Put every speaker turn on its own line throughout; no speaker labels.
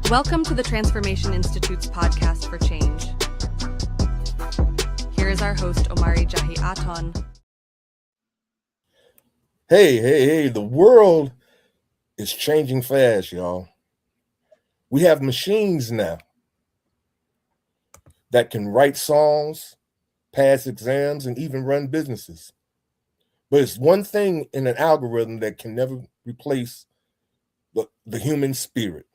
Welcome to the Transformation Institute's podcast for change. Here is our host, OMARI JAHI Aton.
Hey, the world is changing fast, y'all. We have machines now that can write songs, pass exams, and even run businesses. But it's one thing in an algorithm that can never replace the human spirit.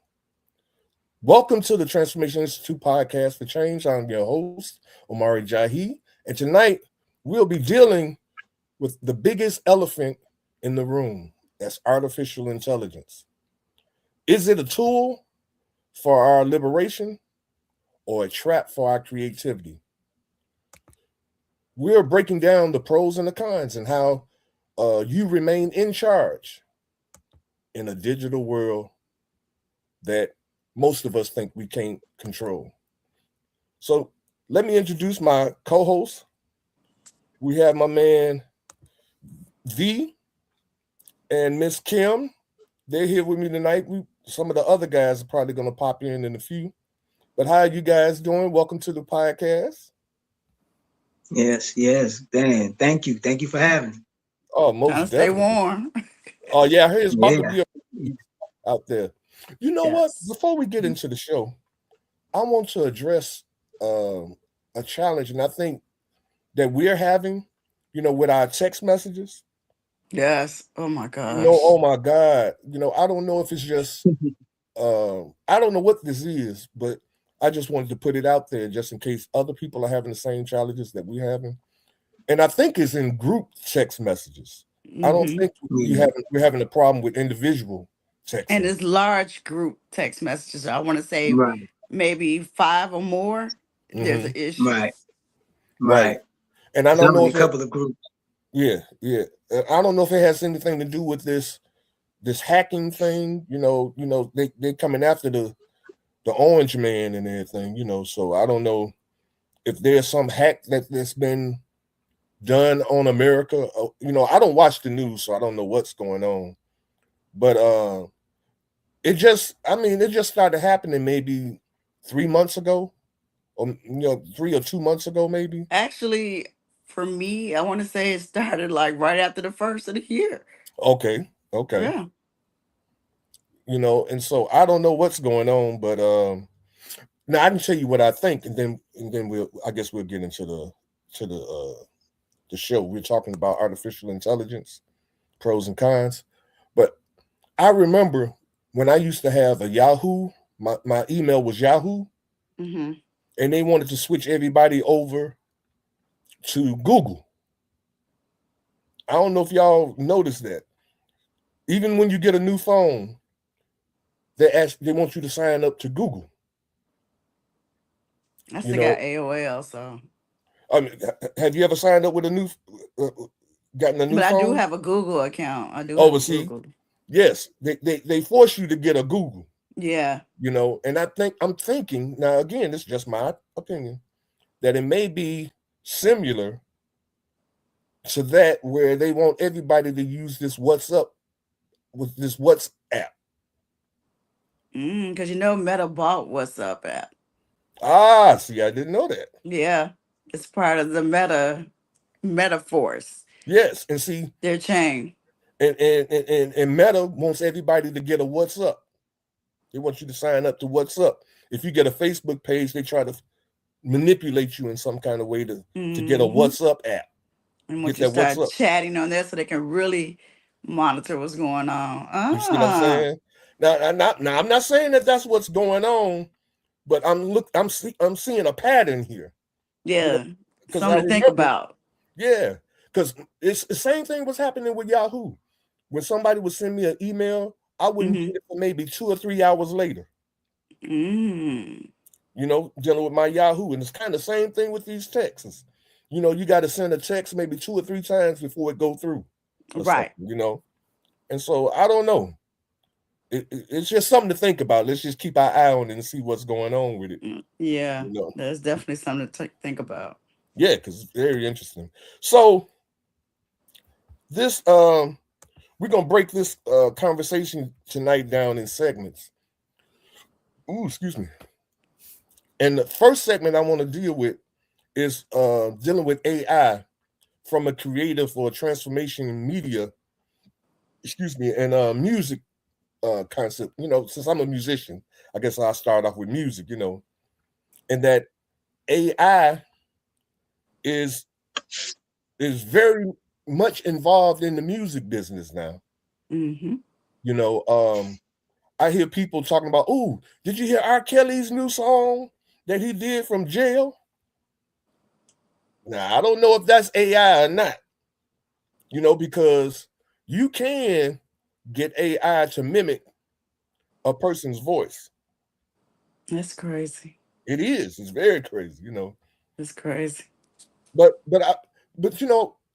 Welcome to the Transformation Institute podcast for change. I'm your host, OMARI JAHI, and tonight we'll be dealing with the biggest elephant in the room. That's artificial intelligence. Is it a tool for our liberation or a trap for our creativity? We're breaking down the pros and the cons and how you remain in charge in a digital world that most of us think we can't control. So let me introduce my co-host. We have my man V and Miss Kim. They're here with me tonight. Some of the other guys are probably going to pop in a few. But how are you guys doing? Welcome to the podcast.
Yes, Dan. Thank you for having me.
Oh, most definitely.
Stay warm.
Oh yeah, I hear it's about to be out there. You know what? Before we get into the show, I want to address a challenge, and I think that we're having, with our text messages.
Yes. Oh my God.
Oh my God. I don't know if it's just, I don't know what this is, but I just wanted to put it out there just in case other people are having the same challenges that we're having. And I think it's in group text messages. Mm-hmm. I don't think we're having a problem with individual text.
And it's large group text messages. I want to say maybe 5 or more. Mm-hmm. There's an issue.
Right.
And I don't know if
a couple of groups.
Yeah. I don't know if it has anything to do with this hacking thing. They coming after the orange man and everything. So I don't know if there's some hack that's been done on America. I don't watch the news, so I don't know what's going on. But it just started happening maybe 3 months ago, or 3 or 2 months ago, maybe.
Actually, for me, I want to say it started like right after the first of the year.
Okay.
Yeah.
And so I don't know what's going on, but now I can tell you what I think, and then we'll get into the show. We're talking about artificial intelligence, pros and cons. But I remember when I used to have a Yahoo, my email was Yahoo,
mm-hmm.
and they wanted to switch everybody over to Google. I don't know if y'all noticed that. Even when you get a new phone, they want you to sign up to Google.
I still got AOL, so.
Have you ever signed up with gotten a new phone?
But I do have a Google account. I do.
Google. Yes, they force you to get a Google.
Yeah.
And I'm thinking now. Again, it's just my opinion that it may be similar to that, where they want everybody to use this WhatsApp with this WhatsApp.
Because Meta bought WhatsApp app.
See, I didn't know that.
Yeah, it's part of the Meta force.
Yes, and see
their chain.
And Meta wants everybody to get a WhatsApp. They want you to sign up to WhatsApp. If you get a Facebook page, they try to manipulate you in some kind of way to get a WhatsApp app.
And once you start chatting on there, so they can really monitor what's going on.
You see what I'm saying? Now, I'm not saying that that's what's going on, but I'm seeing a pattern here.
Yeah, something to think about.
Yeah, because it's the same thing was happening with Yahoo. When somebody would send me an email, I wouldn't get it for maybe 2 or 3 hours later. Dealing with my Yahoo, and it's kind of the same thing with these texts. You got to send a text maybe 2 or 3 times before it go through.
Right.
And so I don't know. It's just something to think about. Let's just keep our eye on it and see what's going on with it.
Yeah, there's definitely something to think about.
Yeah, because it's very interesting. So this we're gonna break this conversation tonight down in segments. Ooh, excuse me. And the first segment I want to deal with is dealing with AI from a creative or transformation in media, excuse me, and music concept. Since I'm a musician, I guess I'll start off with music, and that AI is very much involved in the music business now.
Mm-hmm.
I hear people talking about, "Oh, did you hear R. Kelly's new song that he did from jail?" Now, I don't know if that's AI or not, because you can get AI to mimic a person's voice.
That's crazy.
It is. It's very crazy,
That's crazy.
But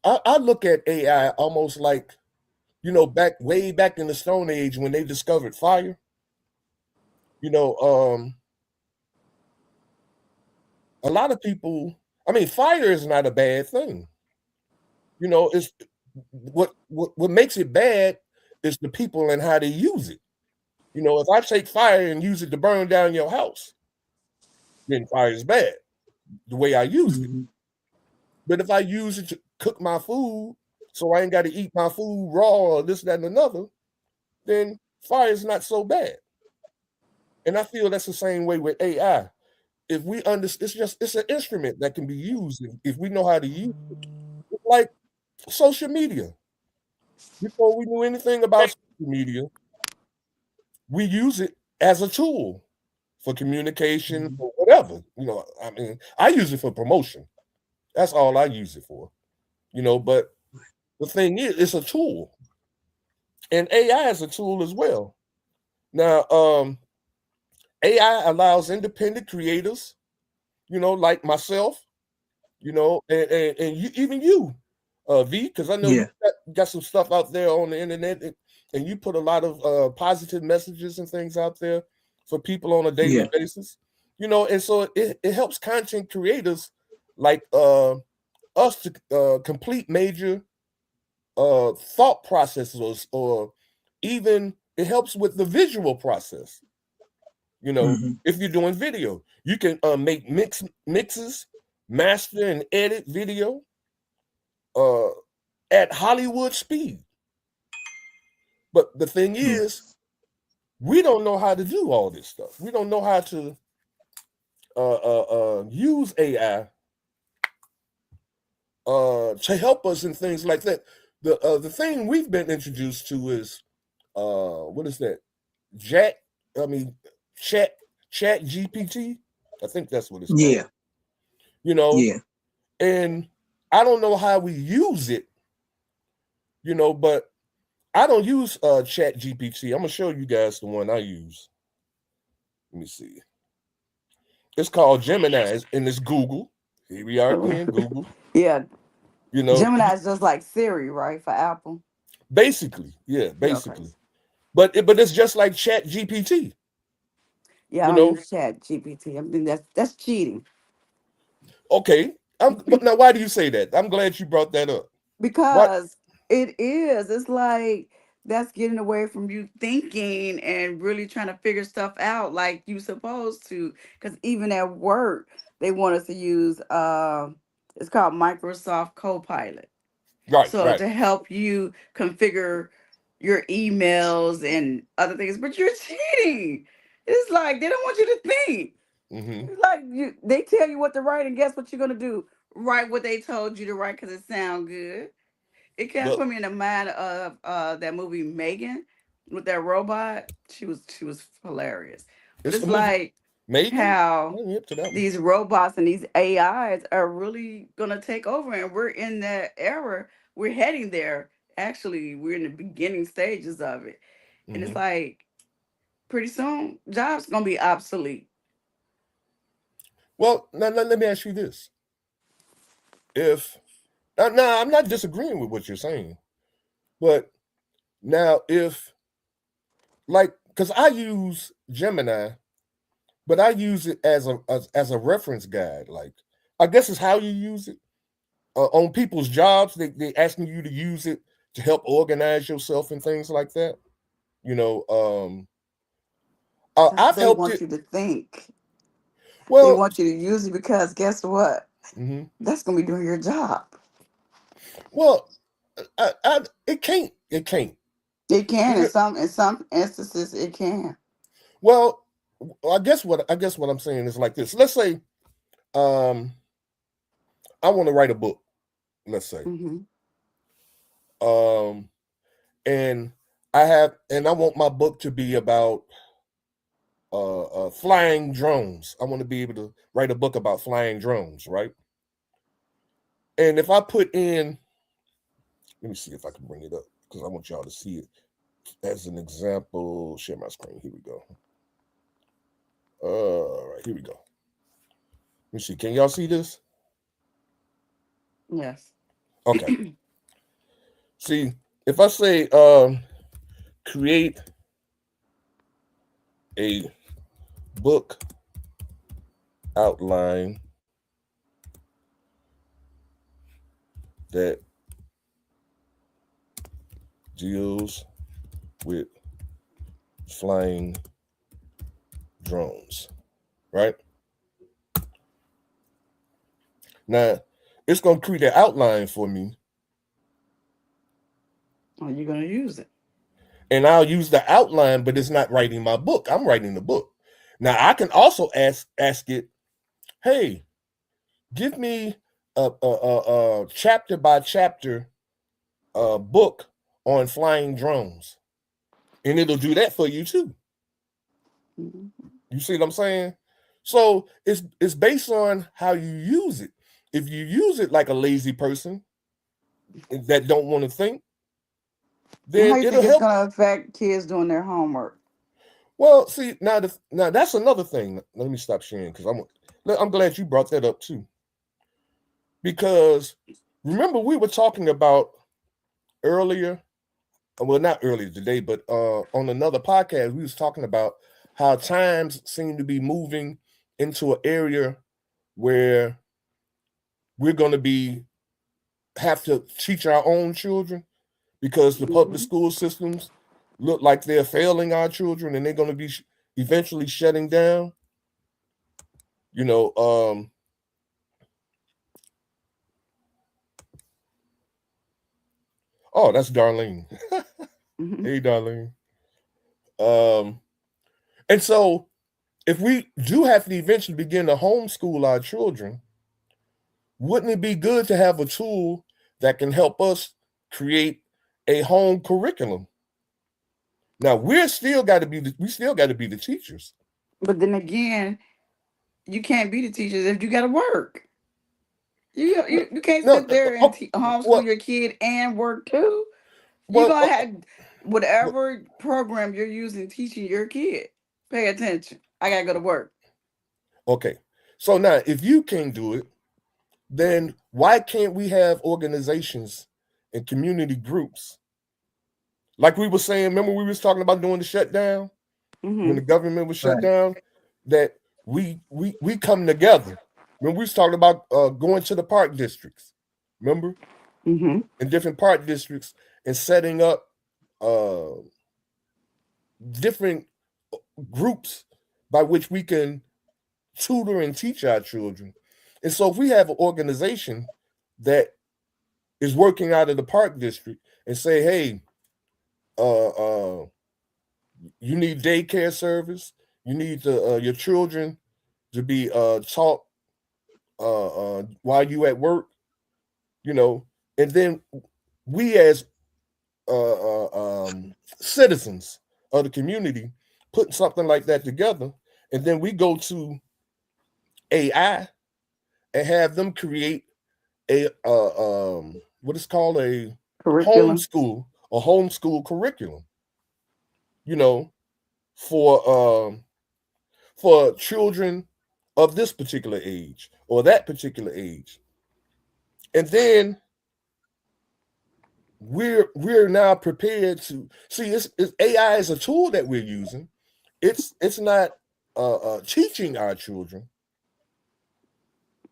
I look at AI almost like, way back in the Stone Age when they discovered fire. A lot of people. I mean, fire is not a bad thing. It's what makes it bad is the people and how they use it. If I take fire and use it to burn down your house, then fire is bad, the way I use it.
Mm-hmm.
But if I use it to cook my food, so I ain't got to eat my food raw or this, that, and another, then fire is not so bad. And I feel that's the same way with AI. If we understand, it's an instrument that can be used if we know how to use it. It's like social media. Before we knew anything about social media, we use it as a tool for communication or whatever. I mean, I use it for promotion. That's all I use it for. But the thing is, it's a tool, and AI is a tool as well. Now, AI allows independent creators, like myself, and you, even you, V, because I know you got some stuff out there on the internet, and you put a lot of positive messages and things out there for people on a daily basis, and so it helps content creators like us to complete major thought processes, or even it helps with the visual process. If you're doing video, you can make mixes, master and edit video uh, at Hollywood speed. But the thing is, we don't know how to do all this stuff. We don't know how to use AI to help us in things like that. The thing we've been introduced to is what is that? Jack, I mean, Chat GPT. I think that's what it's called.
Yeah.
Yeah. And I don't know how we use it, but I don't use Chat GPT. I'm gonna show you guys the one I use. Let me see. It's called Gemini, and it's Google. Here we are again, Google.
Yeah.
You know,
Gemini is just like Siri, right, for Apple?
basically, yeah, basically. But it's just like Chat GPT.
Yeah, I don't use Chat GPT. I mean, that's cheating.
Okay. But now, why do you say that? I'm glad you brought that up. What?
Because it is. It's like that's getting away from you thinking and really trying to figure stuff out like you supposed to. Because even at work, they want us to use it's called Microsoft Copilot.
Right,
So
right.
to help you configure your emails and other things, but you're cheating. It's like they don't want you to think.
Mm-hmm.
It's like they tell you what to write, and guess what you're gonna do? Write what they told you to write because it sounds good. It kind of
Well,
put me in the mind of that movie Megan with that robot. She was hilarious. But
it's the
it's
movie
like
Megan. I
how
ain't hip to that one.
these robots and these AIs are really gonna take over, and we're in that era. We're heading there. Actually, we're in the beginning stages of it, and it's
Mm-hmm.
like pretty soon jobs gonna be obsolete.
Well, now let me ask you this: If now I'm not disagreeing with what you're saying, but now if because I use Gemini, but I use it as a reference guide. Like, I guess it's how you use it on people's jobs. They asking you to use it to help organize yourself and things like that. You know, I've
They
helped
want
it.
you to think. They
Well,
want you to use it because guess what?
mhm.
That's gonna be doing your job.
Well, it can't. It can't.
It can
Even
in some instances it can.
well, I guess what I'm saying is like this. Let's say um I want to write a book. Let's say
Mm-hmm.
um and I want my book to be about flying drones. I want to be able to write a book about flying drones, right? And if I put in, let me see if I can bring it up because I want y'all to see it as an example. Share my screen. Here we go. All right, here we go. Let me see. Can y'all see this?
Yes.
Okay. See, if I say create a book outline that deals with flying drones, right? Now, it's going to create an outline for me,
Oh, you're gonna use it.
and I'll use the outline, but it's not writing my book. I'm writing the book. Now, I can also ask it, hey, give me a chapter by chapter book on flying drones, and it'll do that for you too.
Mhm.
You see what I'm saying? So it's based on how you use it. If you use it like a lazy person that don't want to think,
And how
then
you
it'll
think it's
help.
gonna affect kids doing their homework?
Well, see now that's another thing. Let me stop sharing because I'm glad you brought that up too. Because remember we were talking about earlier, well not earlier today, but on another podcast we was talking about how times seem to be moving into an area where we're going to be have to teach our own children because the public
Hmm.
school systems look like they're failing our children and they're going to be eventually shutting down. You know, oh, that's Darlene.
Hmm.
Hey, Darlene. Um, and so if we do have to eventually begin to homeschool our children, wouldn't it be good to have a tool that can help us create a home curriculum? Now we still got to be the teachers.
But then again, you can't be the teachers if you got to work. You can't
No,
sit there and homeschool
well,
your kid and work too. You
well,
gonna have
well,
whatever program you're using teaching your kid. Pay attention. I gotta go to work.
okay. So now, if you can't do it, then why can't we have organizations and community groups like we were saying? Remember, we was talking about doing the shutdown when
Hmm.
the government was shut
Right.
down. That we come together. When we was talking about going to the park districts, remember,
Hmm.
in different park districts and setting up uh, different groups by which we can tutor and teach our children. And so if we have an organization that is working out of the park district and say, hey, uh, uh, you need daycare service, you need your children to be taught while you at work, you know, and then we as citizens of the community put something like that together, and then we go to AI and have them create a what is called
Curriculum.
a homeschool curriculum, you know, for for children of this particular age or that particular age. And then we're now prepared to see it's AI is a tool that we're using. It's not teaching our children.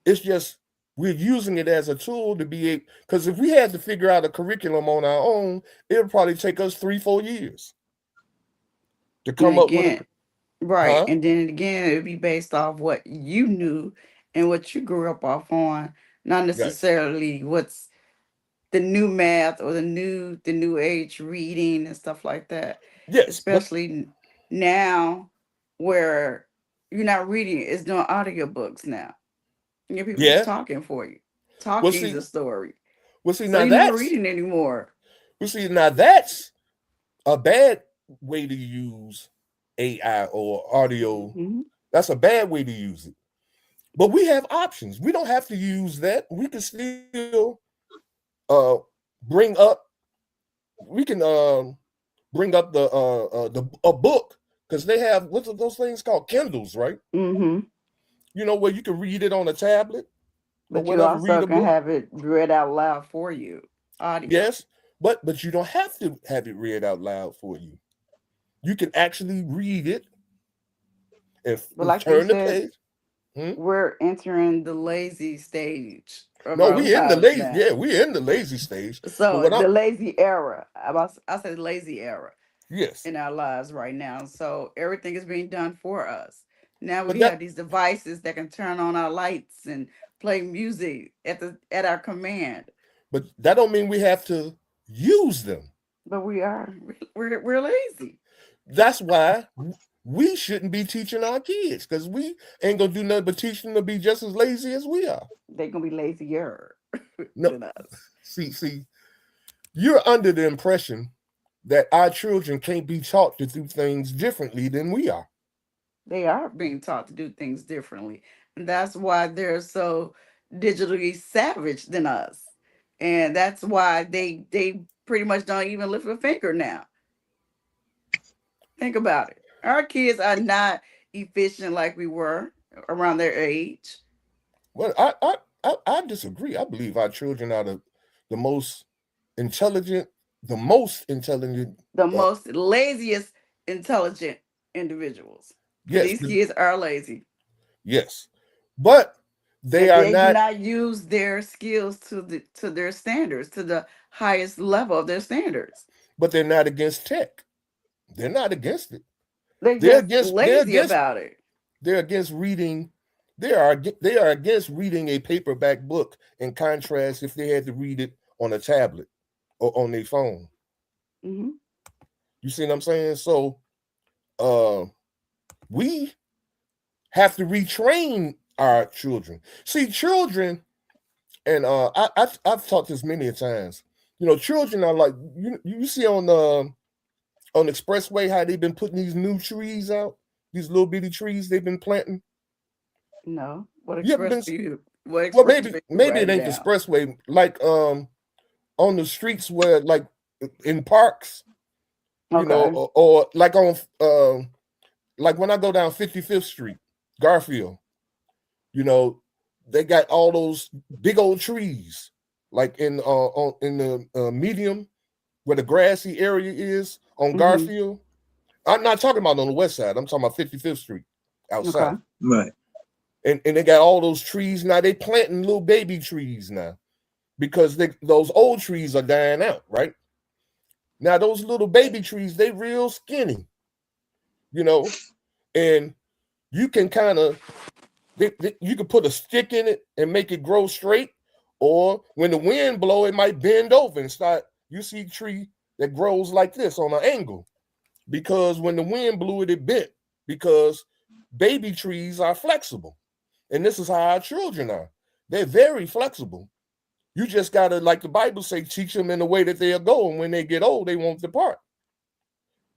It's just we're using it as a tool to be able, because if we had to figure out a curriculum on our own, it would probably take us 3-4 years to
And
come up with a
again, Right.
Huh?
And then again, it would be based off what you knew and what you grew up off on, not
Yes.
necessarily what's the new math or the new age reading and stuff like that.
Yes. But
Especially now where you're not reading it, it's doing audiobooks now. You get people just
yeah.
talking for you.
Well,
Talking's
see,
a story.
well, see,
So
now
you're not
that's
reading anymore.
now that's a bad way to use AI or audio.
Hmm.
That's a bad way to use it. But we have options. We don't have to use that. We can still uh bring up. We can bring up the a book because they have what's those things called Kindles, right?
Hmm.
Where you can read it on a tablet or
But you
whatever. Read
also
a
can
book.
have it read out loud for you, audio.
Yes, but you don't have to have it read out loud for you. You can actually read it
But
and
like you
turn the
said,
page. Hmm?
we're entering the lazy stage of
No,
our
we in the
lives
lazy.
now.
Yeah, we in the lazy stage. But
So
what I'm
the lazy era, I say lazy era
yes,
in our lives right now. So everything is being done for us. Now
but
we have these devices that can turn on our lights and play music at our command.
that don't mean we have to use them.
But we're lazy.
That's why we shouldn't be teaching our kids because we ain't gonna do nothing but teach them to be just as lazy as we are.
They're gonna be lazier
No,
than us.
see, you're under the impression that our children can't be taught to do things differently than we are.
They are being taught to do things differently. And that's why they're so digitally savage than us. And that's why they pretty much don't even lift a finger now. Think about it. Our kids are not efficient like we were around their age.
Well, I disagree. I believe our children are the most intelligent, the most intelligent.
The
Uh,
most laziest intelligent individuals. Because
yes,
these kids are lazy.
yes, but they
And
are
they do
not.
not use their skills to their standards, to the highest level of their standards.
But they're not against tech. They're not against it.
They're
They're
just
against. They're
lazy
against.
about it.
They're against reading. They are against reading a paperback book. In contrast, if they had to read it on a tablet or on their phone,
Hmm.
you see what I'm saying? So, uh, we have to retrain our children. See, children, and I've taught this many a times. Children are like you see on the expressway how they've been putting these new trees out, these little bitty trees they've been planting.
No.
You haven't been
What
well,
express
maybe
you
maybe it
right
ain't the
now?
expressway, like on the streets where like in parks,
Okay.
or like on like when I go down 55th Street, Garfield, you know, they got all those big old trees, like in the medium where the grassy area is on
Hmm.
Garfield. I'm not talking about on the west side. I'm talking about 55th Street out
Okay.
south.
Right.
And they got all those trees now. They planting little baby trees now because those old trees are dying out, right? Now those little baby trees, they real skinny, you know, and you can kind of you can put a stick in it and make it grow straight, or when the wind blow, it might bend over and start. You see a tree that grows like this on an angle because when the wind blew it, it bent because baby trees are flexible, and this is how our children are. They're very flexible. You just gotta, like the Bible say, teach them in the way that they'll go, and when they get old, they won't depart.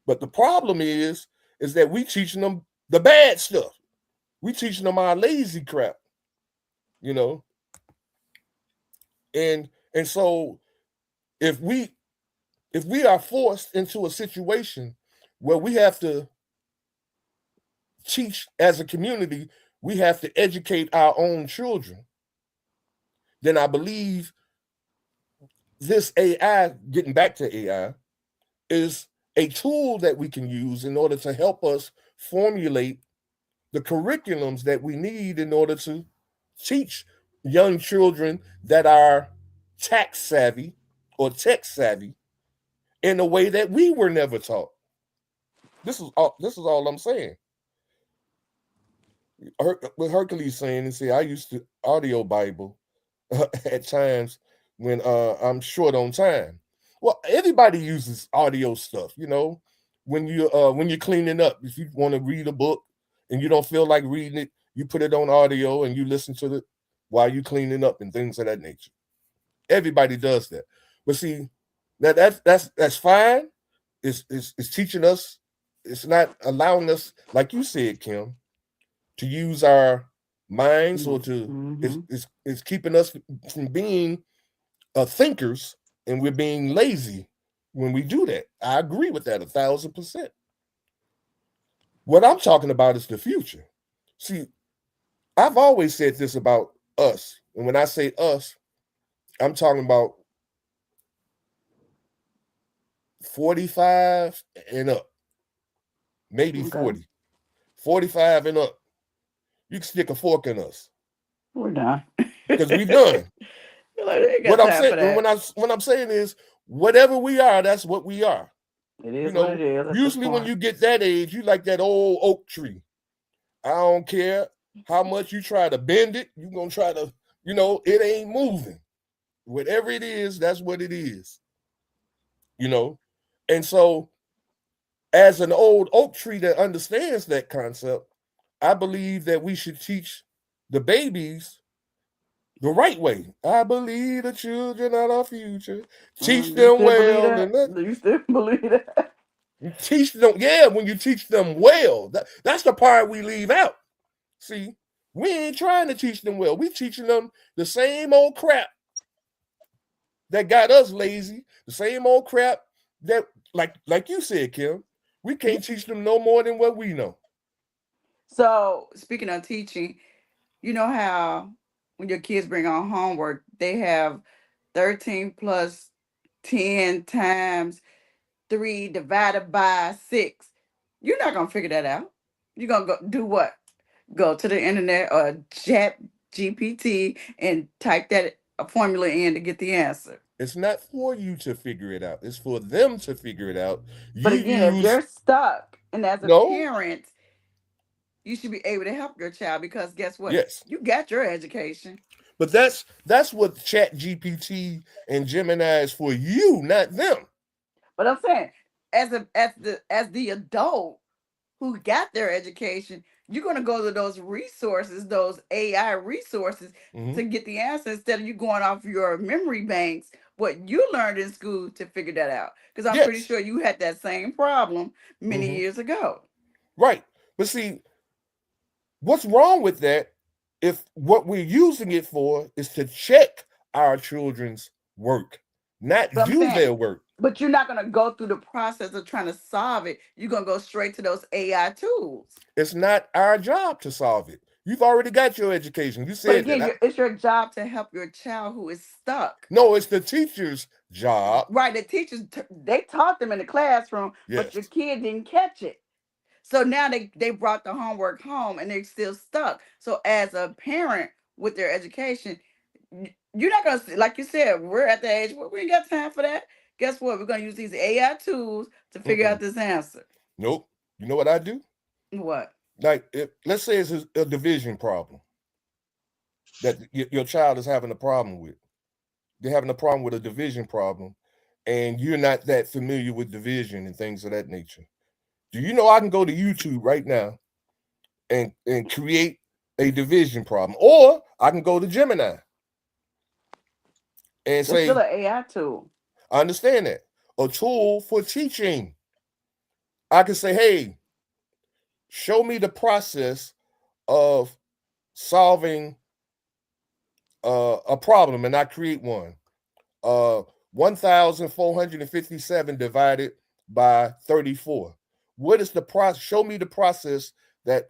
But the problem is that we teaching them the bad stuff. We teaching them our lazy crap, you know. And so if we if we are forced into a situation where we have to teach as a community, we have to educate our own children, then I believe this AI, getting back to AI, is a tool that we can use in order to help us formulate the curriculums that we need in order to teach young children that are tax savvy or tech savvy in a way that we were never taught. This is all I'm saying. what Hercules saying and say, I used to audio Bible at times when I'm short on time. Well, everybody uses audio stuff, when you're cleaning up. If you want to read a book and you don't feel like reading it, you put it on audio and you listen to it while you're cleaning up and things of that nature. Everybody does that. But see, that's fine. It's teaching us. It's not allowing us, like you said, Kim, to use our minds or to.
Mm-hmm.
It's keeping us from being thinkers, and we're being lazy when we do that. I agree with that 1,000%. What I'm talking about is the future. See, I've always said this about us, and when I say us, I'm talking about 45 and up, maybe
Okay.
40. 45 and up. You can stick a fork in us
We're done.
because we done.
Like, they ain't got
What I'm
time
saying,
for that.
when I'm saying is, whatever we are, that's what we are.
It is what it is at this
Usually when
point.
you get that age, you like that old oak tree. I don't care how much you try to bend it, you're gonna try to, it ain't moving. Whatever it is, that's what it is. And so, as an old oak tree that understands that concept, I believe that we should teach the babies the right way. I believe the children are our future. Teach
You
them
still believe
well,
that?
and
Do you still believe that?
teach them. Yeah, when you teach them well, that's the part we leave out. See, we ain't trying to teach them well. We teaching them the same old crap that got us lazy. The same old crap that, like you said, Kim, we can't teach them no more than what we know.
So, speaking of teaching, you know how when your kids bring on homework, they have 13 plus 10 times 3 divided by 6. You're not going to figure that out. You're going to go do what? Go to the internet or chat GPT and type that formula in to get the answer.
It's not for you to figure it out. It's for them to figure it out.
But
You
again, if
use
they're stuck, and as a
no,
parent, you should be able to help your child because guess what?
yes.
You got your education.
But that's what Chat GPT and Gemini is for you, not them.
But I'm saying, as the adult who got their education, you're gonna go to those resources, those AI resources,
Mm-hmm.
to get the answer instead of you going off your memory banks, what you learned in school to figure that out. Because I'm pretty
Yes.
sure you had that same problem many
Mm-hmm.
years ago.
Right. But see, what's wrong with that if what we're using it for is to check our children's work, not
But I'm
do
saying,
their work?
but you're not gonna go through the process of trying to solve it. You're gonna go straight to those AI tools.
It's not our job to solve it. You've already got your education. You
But
said
again,
that.
it's your job to help your child who is stuck.
No, it's the teacher's job.
Right, the teachers they taught them in the classroom, but your
Yes.
kid didn't catch it. So now they brought the homework home and they're still stuck. So as a parent with their education, you're not gonna like you said, we're at the age where we ain't got time for that. Guess what? We're gonna use these AI tools to figure
Mm-mm.
out this answer.
Nope. You know what I do?
What?
Like, let's say it's a division problem that your child is having a problem with. They're having a problem with a division problem, and you're not that familiar with division and things of that nature. Do you know I can go to YouTube right now and create a division problem, or I can go to Gemini and
It's still
say,
an AI tool.
I understand that. A tool for teaching. I can say, hey, show me the process of solving a problem, and I create one. 1,457 divided by 34. What is the process? Show me the process that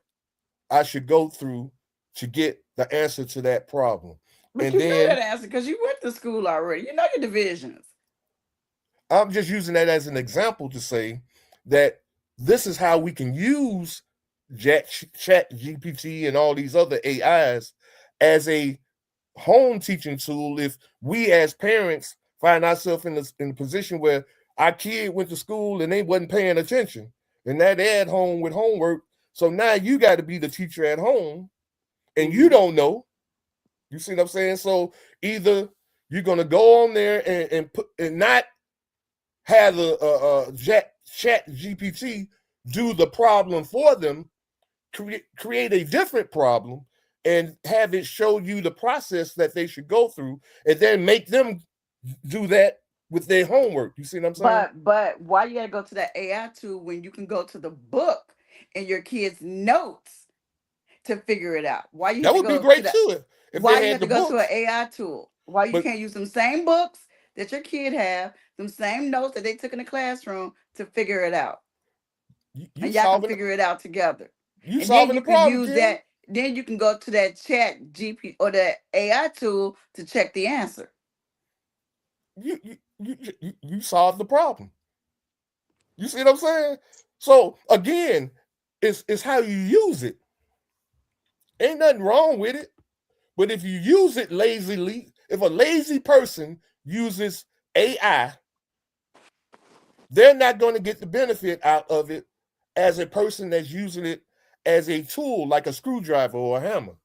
I should go through to get the answer to that problem.
But
And
you know that
then
answer because you went to school already. You know your divisions.
I'm just using that as an example to say that this is how we can use Chat GPT and all these other AIs as a home teaching tool if we as parents find ourselves in a position where our kid went to school and they wasn't paying attention and now they're at home with homework. So now you got to be the teacher at home, and
Mm-hmm.
you don't know. You see what I'm saying? So either you're gonna go on there and put and not have a chat GPT do the problem for them, create a different problem, and have it show you the process that they should go through, and then make them do that with their homework. You see what I'm saying?
But why you gotta go to that AI tool when you can go to the book and your kids' notes to figure it out? Why you have
That
to
would be
go to
great
that?
too if
Why
they
you
had
have
the
to go to an
books.
AI tool? Why you
But
can't use them same books that your kid have, them same notes that they took in the classroom to figure it out,
you
and y'all can
solving
figure it out together.
you
And then
solving the
you can
problem,
use
Kim.
that. Then you can go to that chat GP or that AI tool to check the answer.
You solve the problem. You see what I'm saying? So again, it's how you use it. Ain't nothing wrong with it. But if you use it lazily, if a lazy person uses AI, they're not going to get the benefit out of it as a person that's using it as a tool, like a screwdriver or a hammer.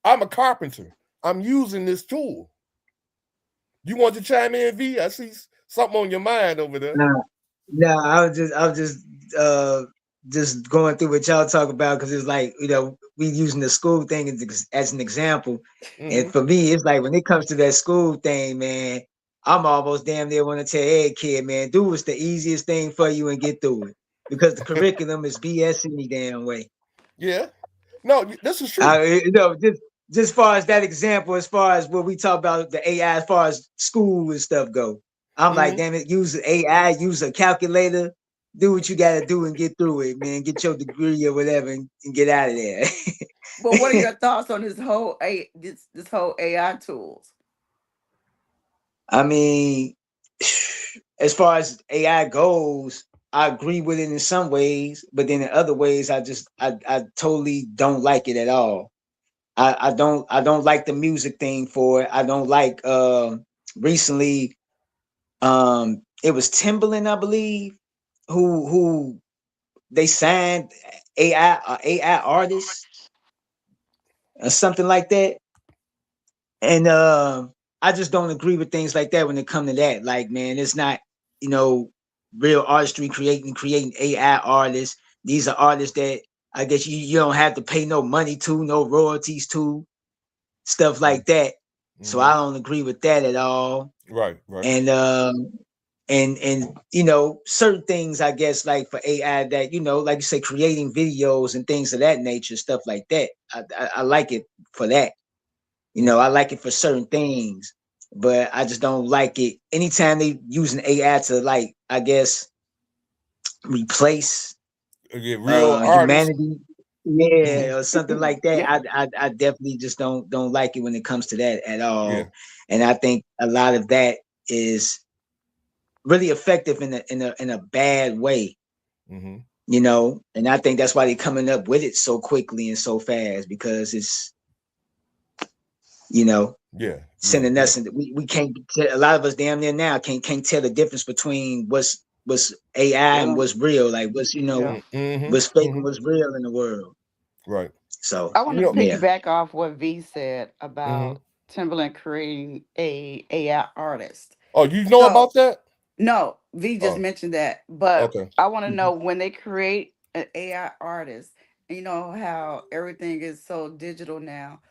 I'm a carpenter. I'm using this tool. You want to chime in, V? I see something on your mind over there.
No, I was just going through what y'all talk about, because it's like, we using the school thing as an example. And
Mm-hmm.
for me, it's like when it comes to that school thing, man, I'm almost damn near want to tell every kid, man, do what's the easiest thing for you and get through it, because the curriculum is BS any damn way.
Yeah. No, this is true.
Just far as that example, as far as what we talk about the AI, as far as school and stuff go, I'm like,
Mm-hmm.
damn it, use AI, use a calculator, do what you got to do and get through it, man. Get your degree or whatever and get out of there.
But what are your thoughts on this whole AI tools?
I mean, as far as AI goes, I agree with it in some ways, but then in other ways, I totally don't like it at all. I don't like the music thing for it. I don't like recently it was Timbaland, I believe, who they signed AI artist or something like that. And I just don't agree with things like that when it come to that. Like, man, it's not, you know, real artistry creating AI artists. These are artists that I guess you don't have to pay no money to, no royalties to, stuff like that. So
Mm-hmm.
I don't agree with that at all.
Right, right.
And certain things, I guess, like for AI, that, like you say, creating videos and things of that nature, stuff like that, I like it for that. I like it for certain things, but I just don't like it anytime they using AI to, like, I guess, replace
Yeah, real artists.
humanity,
Mm-hmm.
yeah, or something like that.
Yeah.
I definitely just don't like it when it comes to that at
Yeah.
all. And I think a lot of that is really effective in a bad way.
Mm-hmm.
And I think that's why they're coming up with it so quickly and so fast, because it's,
Yeah. Yeah.
sending
Yeah.
us, and we can't a lot of us damn near now can't tell the difference between what's AI and
Yeah.
what's real, like what's
Yeah.
Mm-hmm.
what's fake and
Mm-hmm.
what's real in the world.
Right.
So
I want
You
to
know.
yeah.
piggyback off what V said
Mm-hmm.
about Timberland creating a AI artist.
Oh, you know
So
about that?
no, V just
Oh,
mentioned that, but
okay.
I want to
Mhm.
know when they create an AI artist, and you know how everything is so digital now.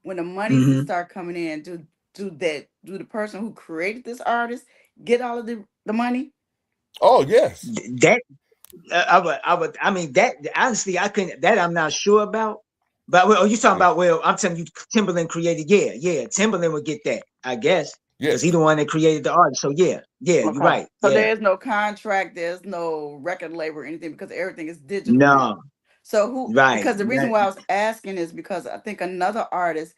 When the money
Mhm.
start coming in, do the person who created this artist get all of the money?
Oh, yes.
That I mean, that honestly, I couldn't, that I'm not sure about. But well, you talking
Yeah.
about, well, I'm telling you, Timberland created, yeah, Timberland would get that, I guess, because he
Yes.
the one that created the art. So yeah, you're
Okay.
right.
So
Yeah.
there's no contract, there's no record label or anything because everything is digital now.
No,
So who,
right.
because the reason why I was asking is because I think another artist,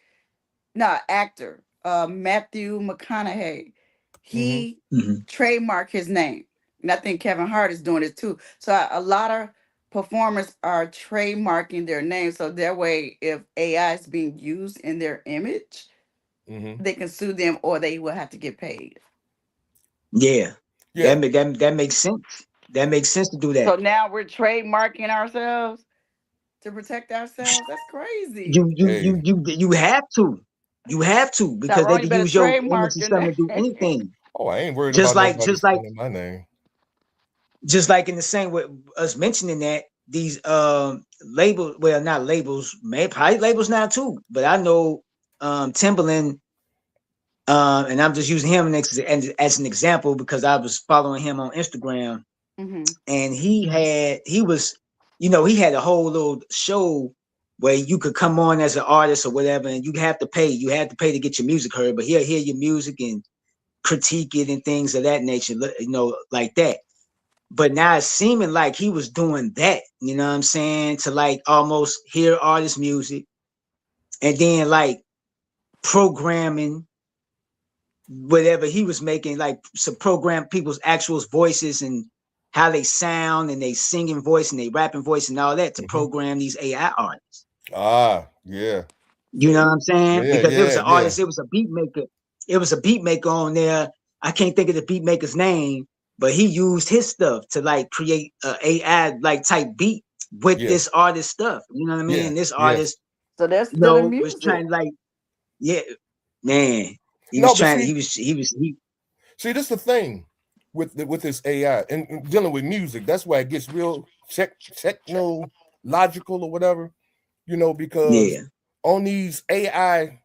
not actor, Matthew McConaughey,
Mm-hmm.
he
Mhm.
trademarked his name. And I think Kevin Hart is doing it too. So a lot of performers are trademarking their name. So that way, if AI is being used in their image,
Mm-hmm.
they can sue them or they will have to get paid.
Yeah,
Yeah.
that makes sense. That makes sense to do
So
that.
now we're trademarking ourselves. to protect ourselves. That's crazy.
You have to. You have to, because they
Tyrone, you
can
better
use your image
trademark
and
in
stuff
there.
to do anything.
Oh, I ain't worried
Just
about
like
nobody stealing my name.
just like in the same way us mentioning that these labels, well, not labels, maybe probably labels now too, but I know Timberland, and I'm just using him as an example because I was following him on Instagram,
Mm-hmm.
and he had a whole little show where you could come on as an artist or whatever, and you have to pay. You had to pay to get your music heard, but he'll hear your music and critique it and things of that nature, like that. But now it's seeming like he was doing that, you know what I'm saying, to like almost hear artist music and then like programming whatever he was making, like to program people's actual voices and how they sound and they singing voice and they rapping voice and all that to program these AI artists.
Ah, yeah.
You know what I'm saying?
Yeah,
Because it was
yeah,
an
yeah.
artist, it was a beat maker. It was a beat maker on there. I can't think of the beat maker's name, but he used his stuff to like create a AI like type beat with
Yeah,
this artist stuff. You know what I mean?
yeah,
And this
yeah.
artist,
So that's still in
was
music.
trying like, yeah, man. He
No,
was
but
trying.
see, see, this is the thing with this AI and dealing with music. That's why it gets real technological or whatever, because
yeah.
on these AI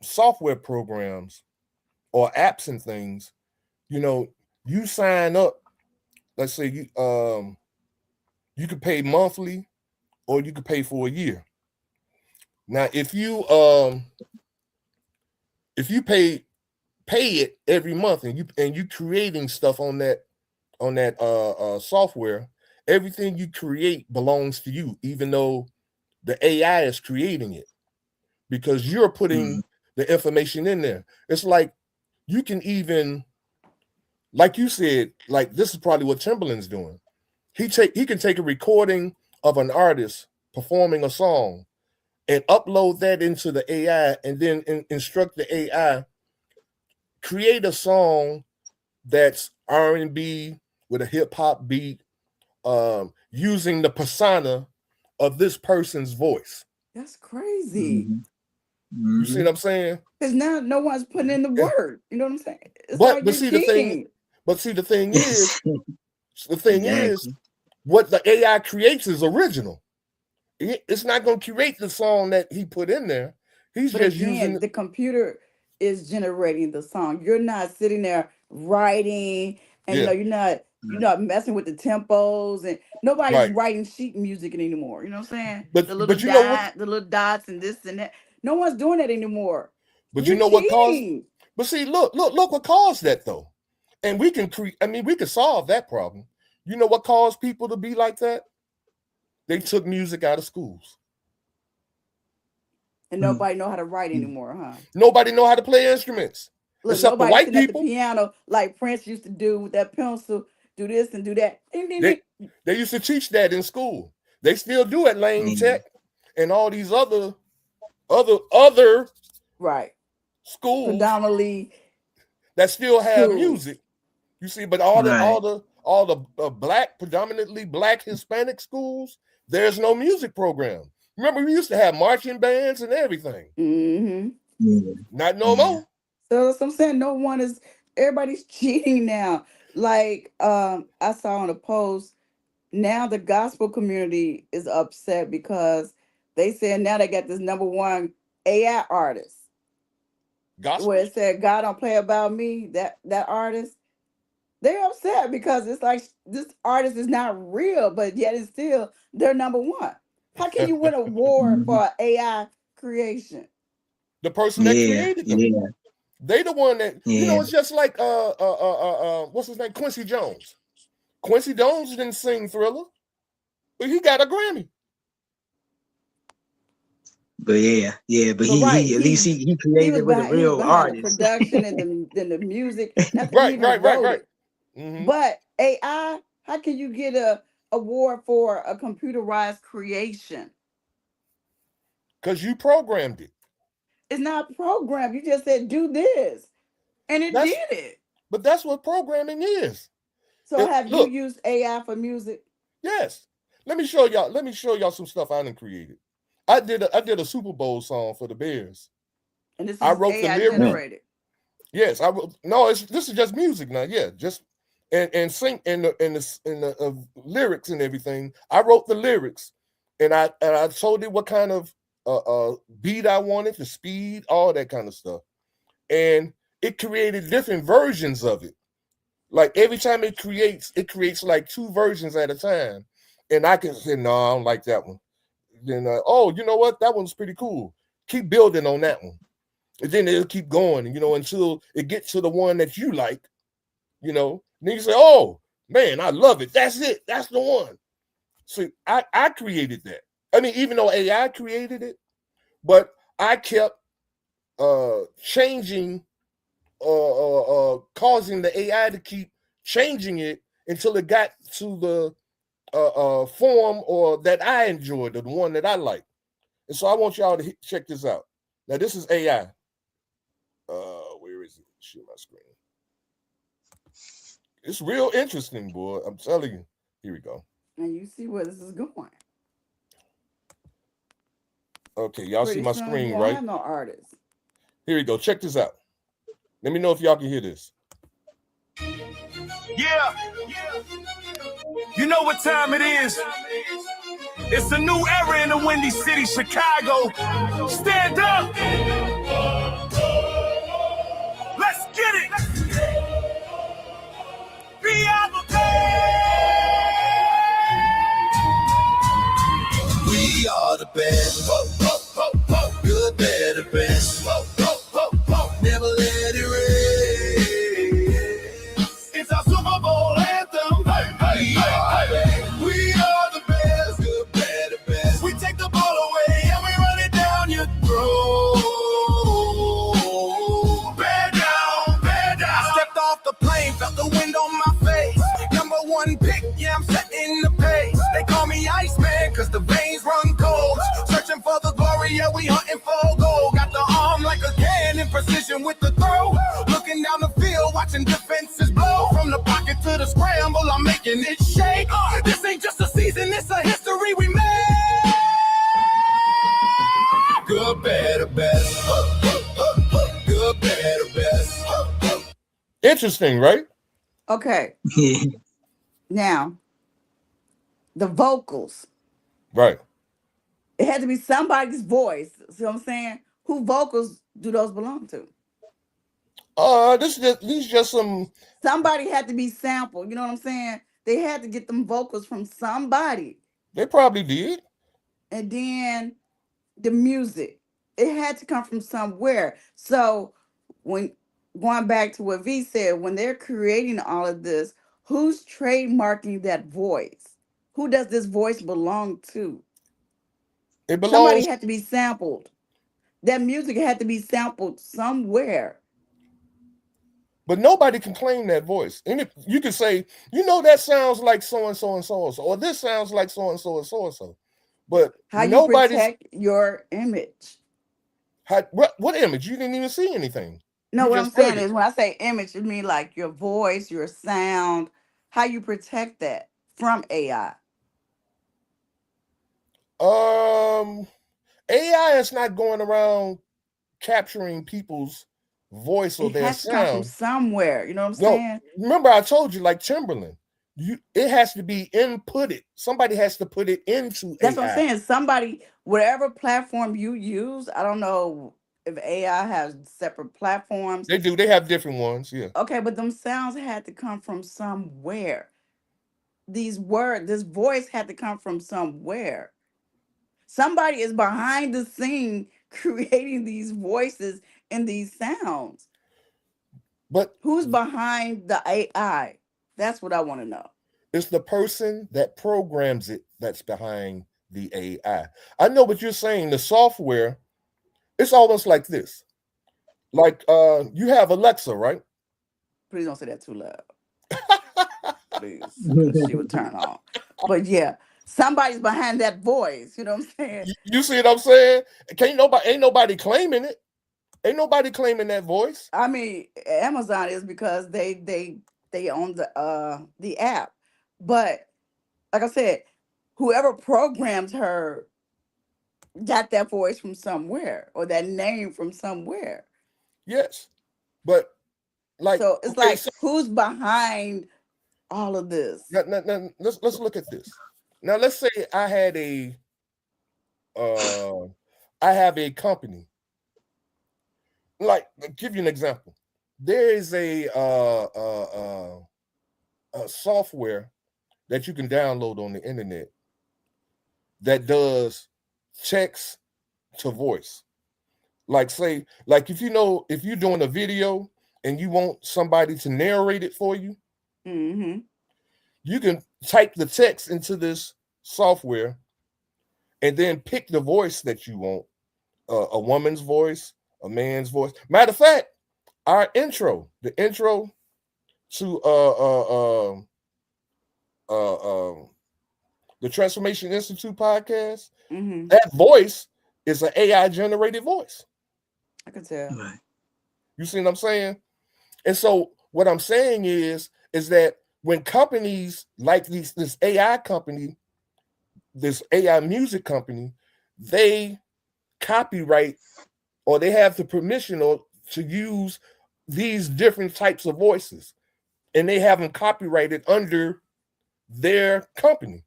software programs or apps and things, you sign up. Let's say you could pay monthly or you could pay for a year. Now, if you pay it every month and you creating stuff on that software, everything you create belongs to you, even though the AI is creating it, because you're putting the information in there. It's like you can even, like you said, like this is probably what Timberland's doing. He can take a recording of an artist performing a song and upload that into the AI and then instruct the AI create a song that's R&B with a hip hop beat, using the persona of this person's voice.
That's crazy.
You see what I'm saying?
Because now no one's putting in the work. You know what I'm saying? It's
But
like
but
you're
see the
cheating.
thing is,
Exactly.
what the AI creates is original. It's not going to curate the song that he put in there. He's
But
just
again,
using.
the computer is generating the song. You're not sitting there writing, and
Yeah,
you're not messing with the tempos, and nobody's
right.
writing sheet music anymore. You know what I'm saying?
But
The little
you know what?
the little dots and this and that. No one's doing that anymore.
But you
You're
know what caused?
cheating.
But see, look what caused that though. And we can create. I mean, we could solve that problem. You know what caused people to be like that? They took music out of schools.
And nobody know how to write anymore, huh?
Nobody know how to play instruments
Look,
except for
nobody
white
sitting at the
people.
piano like Prince used to do with that pencil, do this and do that. Ding, ding,
They
ding.
they used to teach that in school. They still do at Lane Tech and all these other
Right.
schools
Predominantly
that still have
schools.
music. You see, but all the black, predominantly black Hispanic schools, there's no music program. Remember, we used to have marching bands and everything.
Mm-hmm.
Not no more.
So that's what I'm saying. Everybody's cheating now. Like I saw on a post, now the gospel community is upset because they said now they got this number one AI artist where
Gospel?
it said God don't play about me, that artist. They're upset because it's like this artist is not real, but yet it's still they're number one. How can you win an award for an AI creation?
The person that created them. They the one that it's just like what's his name? Quincy Jones. Quincy Jones didn't sing Thriller, but he got a Grammy.
But but
right,
he at least he
he
created
was
it with a
he was
real
behind the
artist.
production and the music. Not that he even wrote it.
Mm-hmm.
But AI, how can you get a award for a computerized creation?
Because you programmed it.
It's not programmed. You just said do this, and it did it.
But that's what programming is.
So have you used AI for music?
Yes. Let me show y'all. Let me show y'all some stuff I done created. I did a Super Bowl song for the Bears.
And this
I
is
wrote the
AI
lyrics.
generated.
Yes, I wrote. No, this is just music now. Yeah, just and sing in the lyrics and everything. I wrote the lyrics, and I told it what kind of beat I wanted, the speed, all that kind of stuff, and it created different versions of it. Like every time it creates like 2 versions at a time, and I can say no, I don't like that one. Then oh, you know what? That one's pretty cool. Keep building on that one, and then it'll keep going, until it gets to the one that you like, And then you say, oh man, I love it. That's it. That's the one. So I created that. I mean, even though AI created it, but I kept changing, causing the AI to keep changing it until it got to the form or that I enjoyed, or the one that I like. And so I want y'all to check this out. Now this is AI. Where is it? Share my screen. It's real interesting, boy. I'm telling you. Here we go.
And you see where this is going.
Okay, y'all see my screen,
you
right?
I have no artists.
Here we go. Check this out. Let me know if y'all can hear this.
Yeah. You know what time it is. It's a new era in the Windy City, Chicago. Stand up. Let's get it. We are the best.
We are the best. Good, better, best. Never let it rest.
It's our Super Bowl anthem.
We are the best. Good, better, best.
We take the ball away and we run it down your throat. Bear down, bear down. I stepped off the plane, felt the wind on my face. Number 1 pick, yeah, I'm setting the pace. They call me Iceman, cause the veins run cold. Searching for the glory, yeah, we hunting for gold. Got the arm like a cannon, precision with the throw. Looking down the field, watching defenses blow. From the pocket to the scramble, I'm making it shake. This ain't just a season, it's a history we made.
Good, better, best. Good, better, best.
Interesting, right?
Okay. Now, the vocals.
Right.
It had to be somebody's voice. See what I'm saying? Who vocals do those belong to?
These just some.
Somebody had to be sampled. You know what I'm saying? They had to get them vocals from somebody.
They probably did.
And then the music. It had to come from somewhere. So when going back to what V said, when they're creating all of this, who's trademarking that voice? Who does this voice belong to?
It belongs.
Somebody had to be sampled. That music had to be sampled somewhere.
But nobody can claim that voice. And you can say, that sounds like so and so and so and so, or this sounds like so and so and so and so. But
How you
nobody's.
protect your image?
What image? You didn't even see anything.
No,
You
what I'm
just heard
saying
it.
is when I say image, it means like your voice, your sound, how you protect that from AI.
AI is not going around capturing people's voice or
It
their
has to come from
sound.
somewhere. You know what I'm
No,
saying?
remember I told you, like Timberland, it has to be inputted. Somebody has to put it into
That's
AI.
what I'm saying. Somebody, whatever platform you use, I don't know if AI has separate platforms.
They do. They have different ones. Yeah.
Okay, but them sounds had to come from somewhere. This voice had to come from somewhere. Somebody is behind the scene creating these voices and these sounds.
But
who's behind the AI? That's what I want to know.
It's the person that programs it that's behind the AI. I know what you're saying. The software, it's almost like this. Like you have Alexa, right?
Please don't say that too loud. Please, because she would turn on. But yeah, somebody's behind that voice. You know what I'm saying?
You see what I'm saying? Ain't nobody claiming it. Ain't nobody claiming that voice.
I mean, Amazon is because they own the app. But like I said, whoever programmed her got that voice from somewhere or that name from somewhere.
Yes, but like,
So it's
okay,
like,
so
who's behind all of this?
now, let's look at this. Now, let's say uh, I have a company. Like, I'll give you an example. There is a software that you can download on the internet that does text to voice. Like, say, like, if you're doing a video and you want somebody to narrate it for you,
Mm-hmm.
you can type the text into this software and then pick the voice that you want, a woman's voice, a man's voice. Matter of fact, the intro to the Transformation Institute podcast,
Mm-hmm.
that voice is an AI generated voice.
I can tell.
Right.
You see what I'm saying? And so what I'm saying is that when companies like this AI company, this AI music company, they copyright or they have the permission or to use these different types of voices, and they have them copyrighted under their company.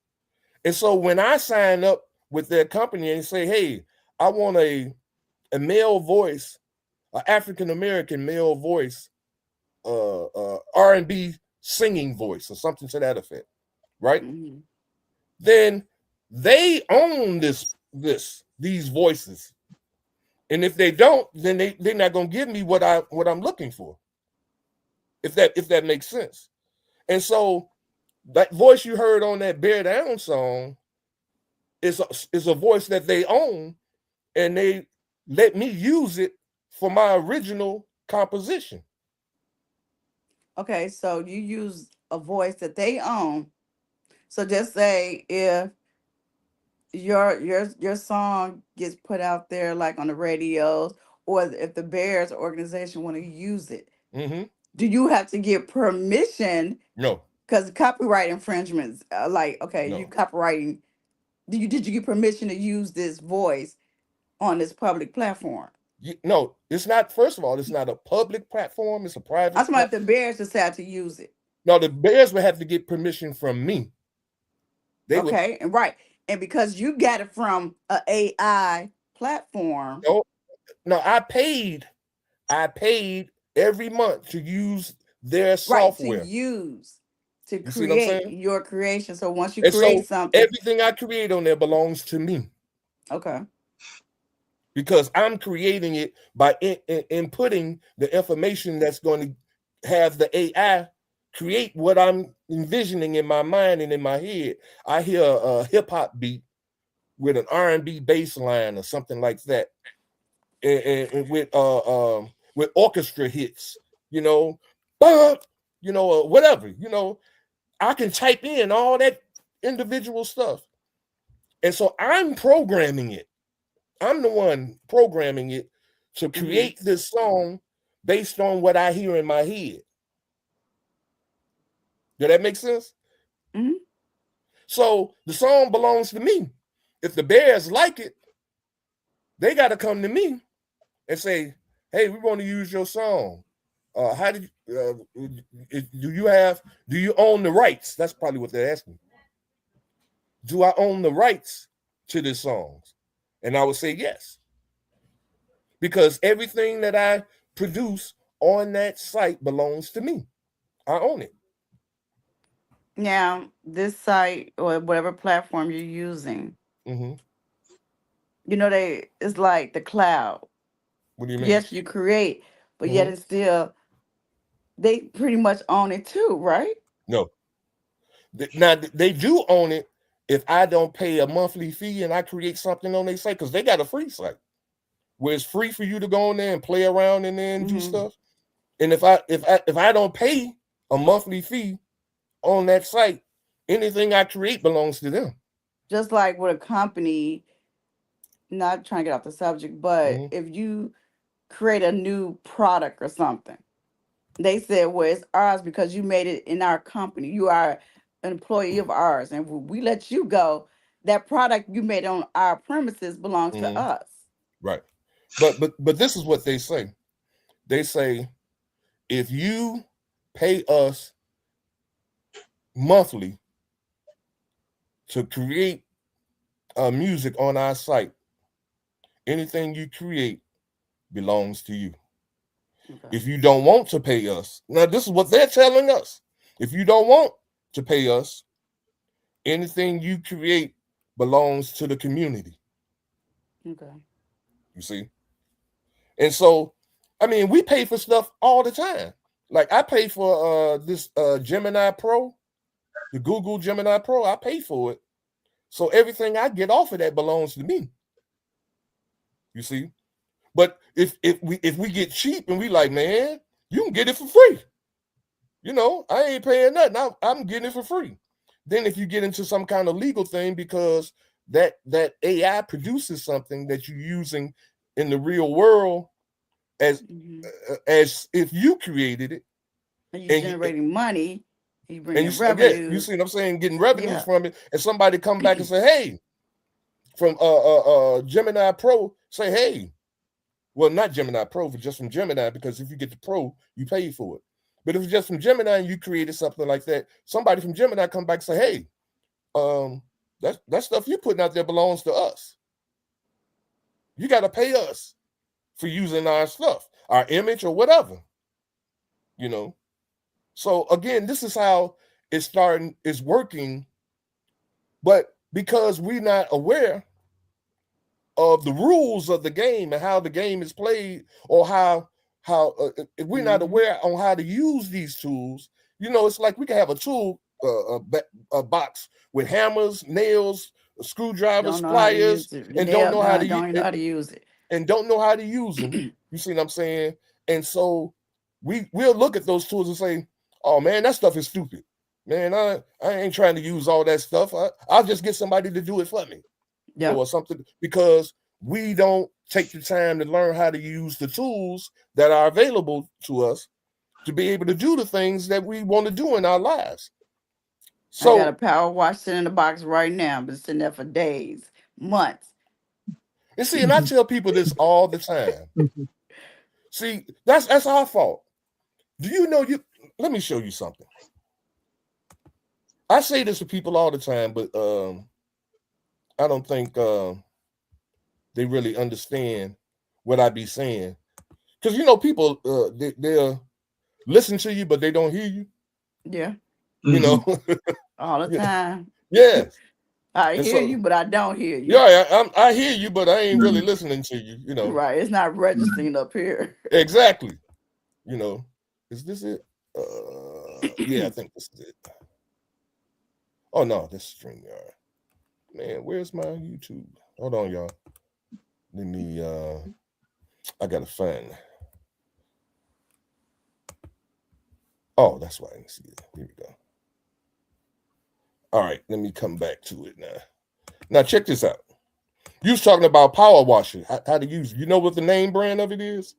And so when I sign up with their company and say, hey, I want a male voice, an African American male voice, R&B singing voice or something to that effect, right?
Mm-hmm.
Then they own these voices. And if they don't, then they're not gonna give me what I'm looking for. If that makes sense. And so that voice you heard on that Bear Down song is a voice that they own, and they let me use it for my original composition.
Okay, so you use a voice that they own. So just say if your song gets put out there like on the radios, or if the Bears organization want to use it,
Mm-hmm.
do you have to get permission?
No,
Because copyright infringements, like, okay, you
no.
copywriting. Did you get permission to use this voice on this public platform?
No, it's not. First of all, it's not a public platform. It's a
I'm
private
talking about if the
platform.
Bears decide to use it.
No, the Bears would have to get permission from me. They would.
Okay, and right, and because you got it from a AI platform,
No, no. I paid every month to use their
right, to
software.
use to
You see what I'm
create
saying?
your creation. So once you
And
create
so
something,
everything I create on there belongs to me
okay,
because I'm creating it by inputting the information that's going to have the AI create what I'm envisioning in my mind and in my head. I hear a hip hop beat with an R&B bass line or something like that, and with orchestra hits, you know, bump, whatever, I can type in all that individual stuff. And so I'm programming it. I'm the one programming it to
mm-hmm,
create this song based on what I hear in my head. Does that make sense?
mm-hmm.
So the song belongs to me. If the Bears like it, they got to come to me and say, "Hey, we want to use your song. How did do you own the rights?" That's probably what they're asking. Do I own the rights to this songs? And I would say yes, because everything that I produce on that site belongs to me. I own it.
Now this site or whatever platform you're using,
Mm-hmm.
they it's like the cloud.
What do you mean?
Yes, you create, but yet
Mm-hmm.
it's still they pretty much own it too, right?
No. Now they do own it if I don't pay a monthly fee and I create something on their site, because they got a free site where it's free for you to go in there and play around in there and do
Mm-hmm.
stuff. And if I don't pay a monthly fee on that site, anything I create belongs to them.
Just like with a company, not trying to get off the subject, but
Mm-hmm.
if you create a new product or something, they said, well, it's ours because you made it in our company. You are an employee of ours, and we let you go. that product you made on our premises belongs to us.
Right. But this is what they say. They say, if you pay us monthly to create music on our site, anything you create belongs to you.
Okay.
If you don't want to pay us, now this is what they're telling us. If you don't want to pay us, anything you create belongs to the community.
Okay.
You see? And so, I mean, we pay for stuff all the time. Like I pay for this Gemini Pro, the Google Gemini Pro. I pay for it. So everything I get off of that belongs to me. You see? But if we get cheap and we like, man, you can get it for free. You know, I ain't paying nothing. I'm getting it for free. Then if you get into some kind of legal thing because that AI produces something that you're using in the real world as if you created it,
and you're generating money, you bringing revenue.
You see what I'm saying? Getting revenues from it, and somebody come back and say, "Hey," from Gemini Pro, say, "Hey." Well, not Gemini Pro, but just from Gemini, because if you get the Pro, you pay for it. But if it's just from Gemini and you created something like that, somebody from Gemini come back and say, "Hey, that stuff you're putting out there belongs to us. You got to pay us for using our stuff, our image or whatever." You know. So again, this is how it's working. But because we're not aware of the rules of the game and how the game is played, or how if we're not aware on how to use these tools, you know, it's like we can have a tool a box with hammers, nails, screwdrivers, pliers, and don't know how to use it, and don't know how to use them. You see what I'm saying? And so we'll look at those tools and say, "Oh man, that stuff is stupid. Man, I ain't trying to use all that stuff. I'll just get somebody to do it for me." Yeah. Or something, because we don't take the time to learn how to use the tools that are available to us to be able to do the things that we want to do in our lives. So
I got a power wash sitting in the box right now, but it's sitting there for days, months.
And see, and I tell people this all the time. See, that's our fault. Do you know let me show you something. I say this to people all the time, but I don't think they really understand what I be saying. Because, you know, people, they'll listen to you, but they don't hear you.
Yeah.
You know?
All the time.
Yes.
I hear you, but I don't hear you.
Yeah, I hear you, but I ain't really listening to you, you know.
Right. It's not registering up here.
Exactly. You know. Is this it? Yeah, I think this is it. Oh, no, this is StreamYard. Man, where's my YouTube? Hold on, y'all. Let me I gotta find. Oh, that's why I didn't see it. Here we go. All right, let me come back to it now. Now check this out. You was talking about power washer, how to use it. You know what the name brand of it is?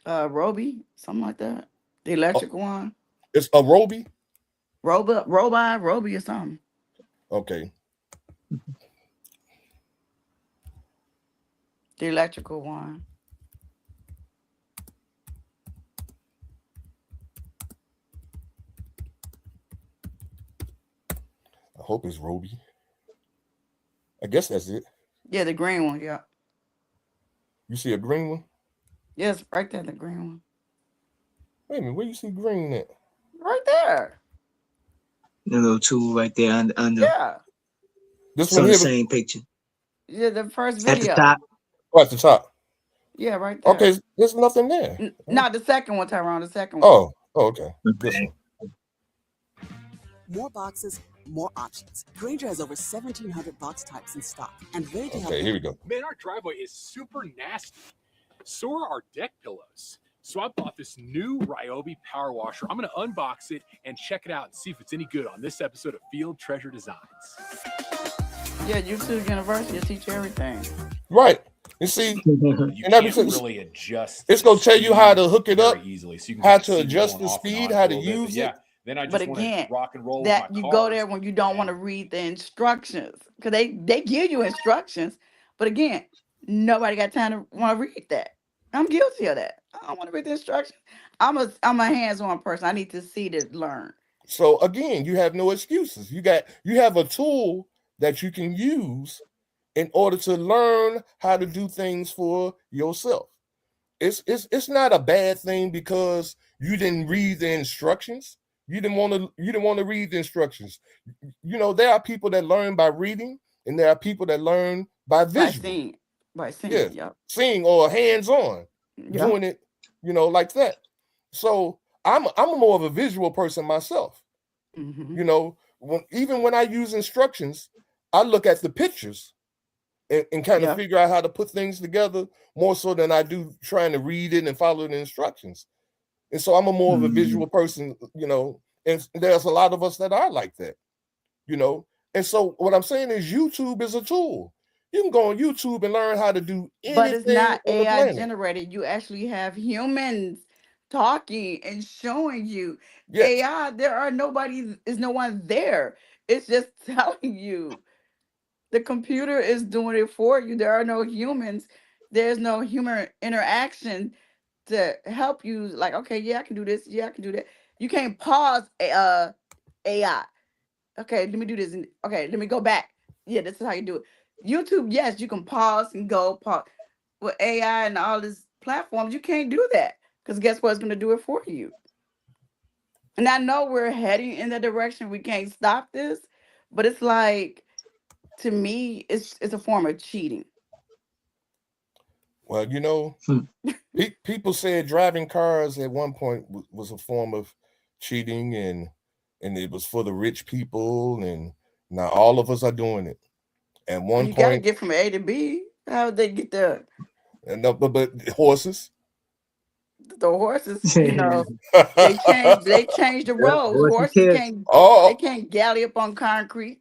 Roby, something like that. The electric one.
It's a Roby?
Roby or something.
Okay.
The electrical one.
I hope it's Roby. I guess that's it.
Yeah, the green one, yeah.
You see a green one?
Yes, right there, the green one.
Wait a minute, where you see green at?
Right there.
The little tool right there under.
Yeah.
This
one
here,
the same picture.
Yeah, the first video.
At the top.
Oh, at the top.
Yeah, right there.
Okay, there's nothing there.
No, the second one, Tyrone, the second one.
Oh, okay. This one.
More boxes, more options. Grainger has over 1,700 box types in stock and ready to help.
Okay, here we go.
Man, our driveway is super nasty. So are our deck pillows. So I bought this new Ryobi power washer. I'm going to unbox it and check it out and see if it's any good on this episode of Field Treasure Designs.
Yeah, YouTube University will teach you everything.
Right. You see,
you can't really adjust.
It's going to tell you how to hook it up,
easily. So you can
how to adjust the speed, how to use it.
Then I
But
just want to
again,
rock and roll with
that
my
you
cars.
go there when you don't want to read the instructions, because they give you instructions, but again, nobody got time to want to read that. I'm guilty of that. I don't want to read the instructions. I'm a hands-on person. I need to see to learn.
So again, you have no excuses. You have a tool that you can use in order to learn how to do things for yourself. It's not a bad thing because you didn't read the instructions. You didn't want to read the instructions. You know, there are people that learn by reading, and there are people that learn by visual.
By seeing,
Yeah,
yep,
seeing or hands-on,
yep.
doing it, like that. So I'm more of a visual person myself.
Hmm.
You know, even when I use instructions, I look at the pictures and kind of
Yeah.
figure out how to put things together more so than I do trying to read it and follow the instructions. And so I'm more of a visual person, and there's a lot of us that are like that, And so what I'm saying is YouTube is a tool. You can go on YouTube and learn how to do
But it's
anything
not
on the
AI
planet.
generated. You actually have humans talking and showing you.
Yes.
AI, is no one there. It's just telling you. The computer is doing it for you. There are no humans. There's no human interaction to help you. Like, okay, yeah, I can do this. Yeah, I can do that. You can't pause AI. Okay, let me do this. Okay, let me go back. Yeah, this is how you do it. YouTube, yes, you can pause and go pause. With AI and all these platforms, you can't do that because guess what? It's going to do it for you. And I know we're heading in that direction. We can't stop this, but it's like, to me, it's a form of cheating.
Well, people said driving cars at one point was a form of cheating, and it was for the rich people, and now all of us are doing it. At
Well,
one
you got to
point,
get from A to B. How would they get there?
and but horses.
The horses, they changed the roads.
Horses
Horses
kill.
can't they
Oh,
can't gallop on concrete.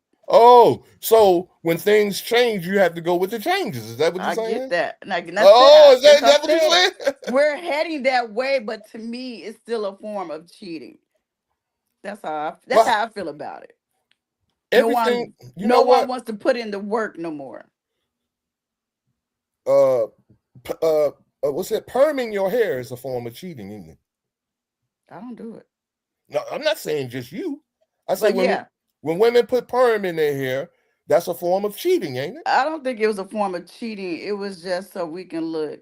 so when things change, you have to go with the changes. Is that what you're
I get
saying?
that. And I
Oh,
said,
is
that's what
that
I
what you're
said.
saying?
We're heading that way, but to me, it's still a form of cheating. That's
Well,
how I feel about it. No
everything,
one
you
no
know
one
what?
wants to put in the work no more.
Uh, what's it? Perming your hair is a form of cheating, isn't it?
I don't do it.
No, I'm not saying just you. I say
But yeah,
when women put perm in their hair, that's a form of cheating, ain't it?
I don't think it was a form of cheating. It was just so we can look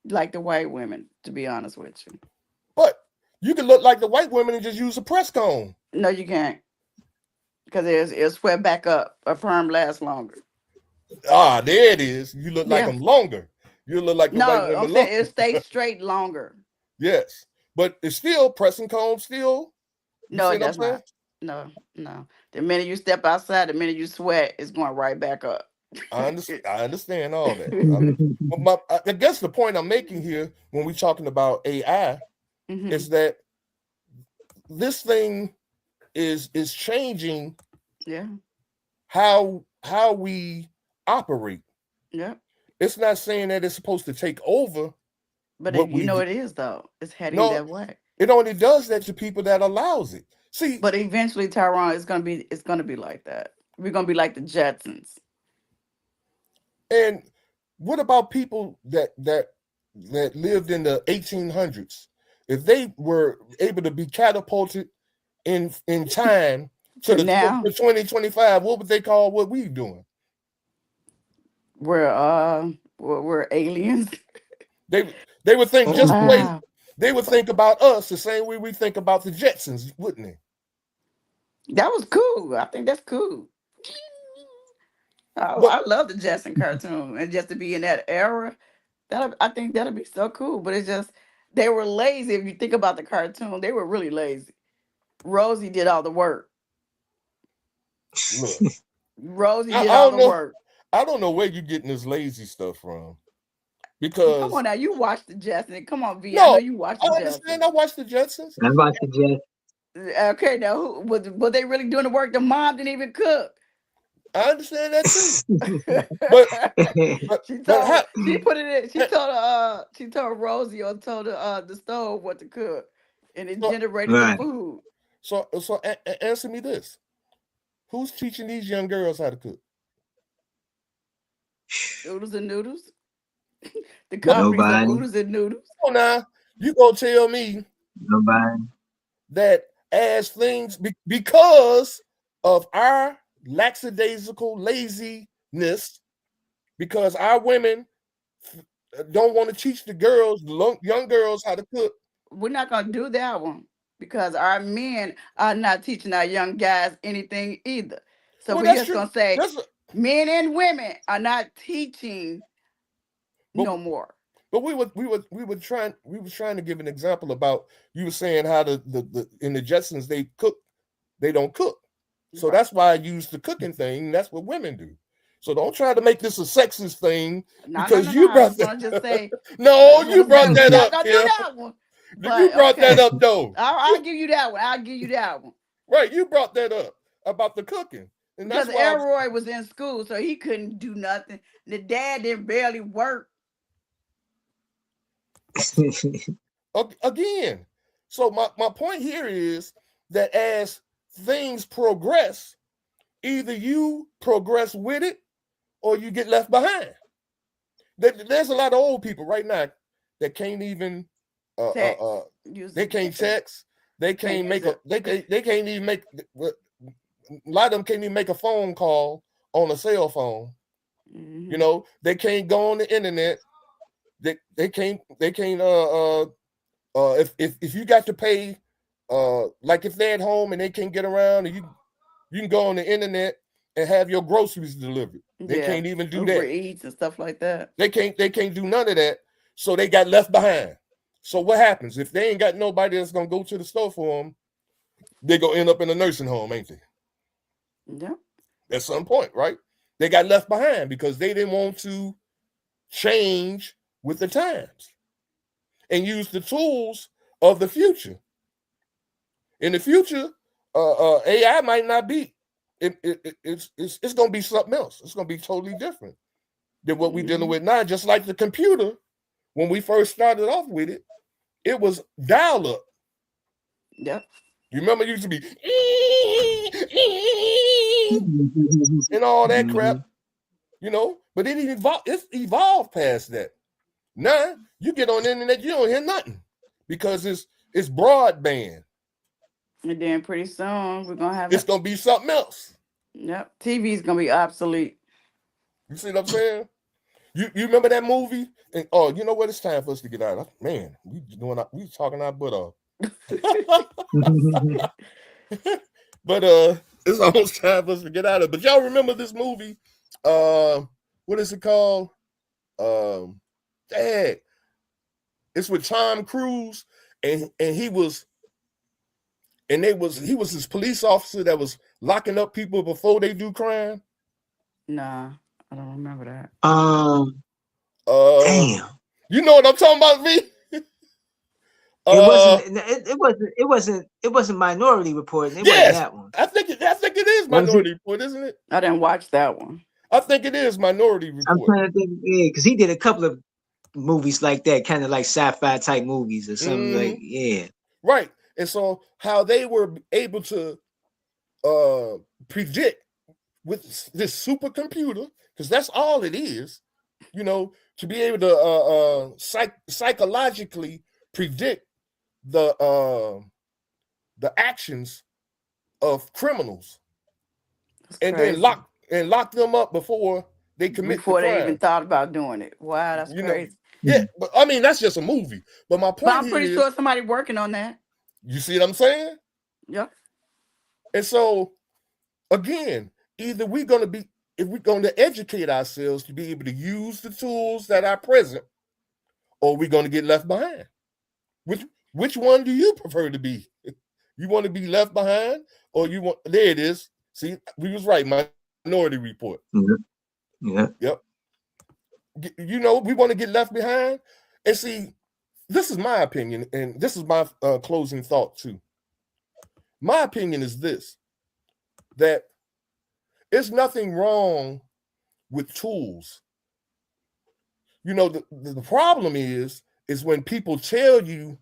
like the white women, to be honest with you.
But you can look like the white women and just use a press comb.
No, you can't. Because it'll sweat back up. A perm lasts longer.
Ah, there it is. You look like
Yeah.
them longer. You look like the white
No, I'm
women
saying
longer.
it stays straight longer.
Yes. But it's still pressing comb still. You
No,
see
it
what I'm
does
saying?
not. No, no. The minute you step outside, the minute you sweat, it's going right back up.
I understand all that. I guess the point I'm making here when we're talking about AI is that this thing is changing
Yeah.
how we operate.
Yeah.
It's not saying that it's supposed to take over
But
what we do.
it is though. It's heading
No,
that way.
it only does that to people that allows it. See,
But eventually, Tyrone, it's gonna be like that. We're gonna be like the Jetsons.
and what about people that lived in the 1800s? If they were able to be catapulted in time to
To
the
now,
2025, what would they call what we doing?
we're aliens.
They would think just the way
Wow.
they would think about us the same way we think about the Jetsons, wouldn't they?
That was cool. I think that's cool.
But
I love the Jetson cartoon, and just to be in that era, I think that'll be so cool. But it's just they were lazy. If you think about the cartoon, they were really lazy. Rosie did all the work.
look,
Rosie
I
did all
don't
the
know.
work.
I don't know where you're getting this lazy stuff from.
Come on
Because
now, you watched the Jetson. Come on, V. I know
no,
you watched
I
the
understand.
Jetson.
I watched the Jetsons,
I'm about to just.
Okay, now were they really doing the work? The mom didn't even cook.
I understand that too. But how?
She put it in. She told Rosie or told the stove what to cook, and it
So,
generated the
Right.
food.
So answer me this: who's teaching these young girls how to cook?
Oodles and noodles. The companies of
Nobody.
oodles and noodles.
Oh, now you gonna tell me
Nobody.
that as things because of our lackadaisical laziness, because our women don't want to teach the girls, young girls, how to cook.
We're not gonna do that one because our men are not teaching our young guys anything either. So
Well,
we're
that's
just
true.
gonna say
That's
men and women are not teaching
But-
no more.
But we were trying to give an example about, you were saying how the in the Jetsons they don't cook. So
Right.
that's why I use the cooking thing. That's what women do. So don't try to make this a sexist thing because you
I
brought
just want to just say
no,
we're
you brought that
not
up,
gonna do
Kim.
that one.
You
But
brought that
okay,
up though.
I'll give you that one. I'll give you that one
Right, you brought that up about the cooking. And
because
that's why
Elroy was in school, so he couldn't do nothing. The dad didn't barely work.
again. So my point here is that as things progress, either you progress with it or you get left behind. There's a lot of old people right now that can't even they can't text, they can't make they can't even make a lot of them can't even make a phone call on a cell phone.
Mm-hmm.
You know, they can't go on the internet. They can't if you got to pay like if they're at home and they can't get around, and you can go on the internet and have your groceries delivered. They can't even do
Uber
that.
Eats and stuff like that.
They can't do none of that. So they got left behind. So what happens if they ain't got nobody that's gonna go to the store for them? They gonna end up in a nursing home, ain't they?
Yeah.
At some point, right? They got left behind because they didn't want to change with the times and use the tools of the future. In the future, AI might not be. It's going to be something else. It's going to be totally different than what we're dealing with now. Just like the computer, when we first started off with it, it was dial-up.
Yep.
You remember it used to be and all that crap, you know. But it evolved past that. Now you get on the internet, you don't hear nothing because it's broadband.
And then pretty soon we're gonna have
It's gonna be something else.
Yep. TV is gonna be obsolete.
You see what I'm saying? You remember that movie? And oh, you know what? It's time for us to get out of. Man, we talking our butt off. But it's almost time for us to get out of. But y'all remember this movie? What is it called? Dang. It's with Tom Cruise, and he was this police officer that was locking up people before they do crime.
Nah, I don't remember that.
Damn.
You know what I'm talking about, me?
It wasn't Minority Report. It
Yes,
wasn't that one.
I think it is Minority Report, isn't it?
I didn't watch that one.
I think it is Minority Report.
I'm trying to think, yeah, because he did a couple of movies like that, kind of like sci-fi type movies or something like, yeah.
Right. And so how they were able to predict with this supercomputer, because that's all it is, you know, to be able to psychologically predict the actions of criminals and then lock them up before they commit
before
the crime.
they even thought about doing it. Wow, that's crazy.
Yeah, but I mean that's just a movie. But my point
but I'm pretty sure somebody working on that.
You see what I'm saying?
Yeah.
And so again, either we're going to educate ourselves to be able to use the tools that are present, or we're going to get left behind. Which one do you prefer to be? You want to be left behind, or you want? There it is. See, we was right. Minority Report.
Yeah.
Yep. You know, we want to get left behind, and see, this is my opinion, and this is my closing thought too. My opinion is this: that there's nothing wrong with tools. You know, the problem is when people tell you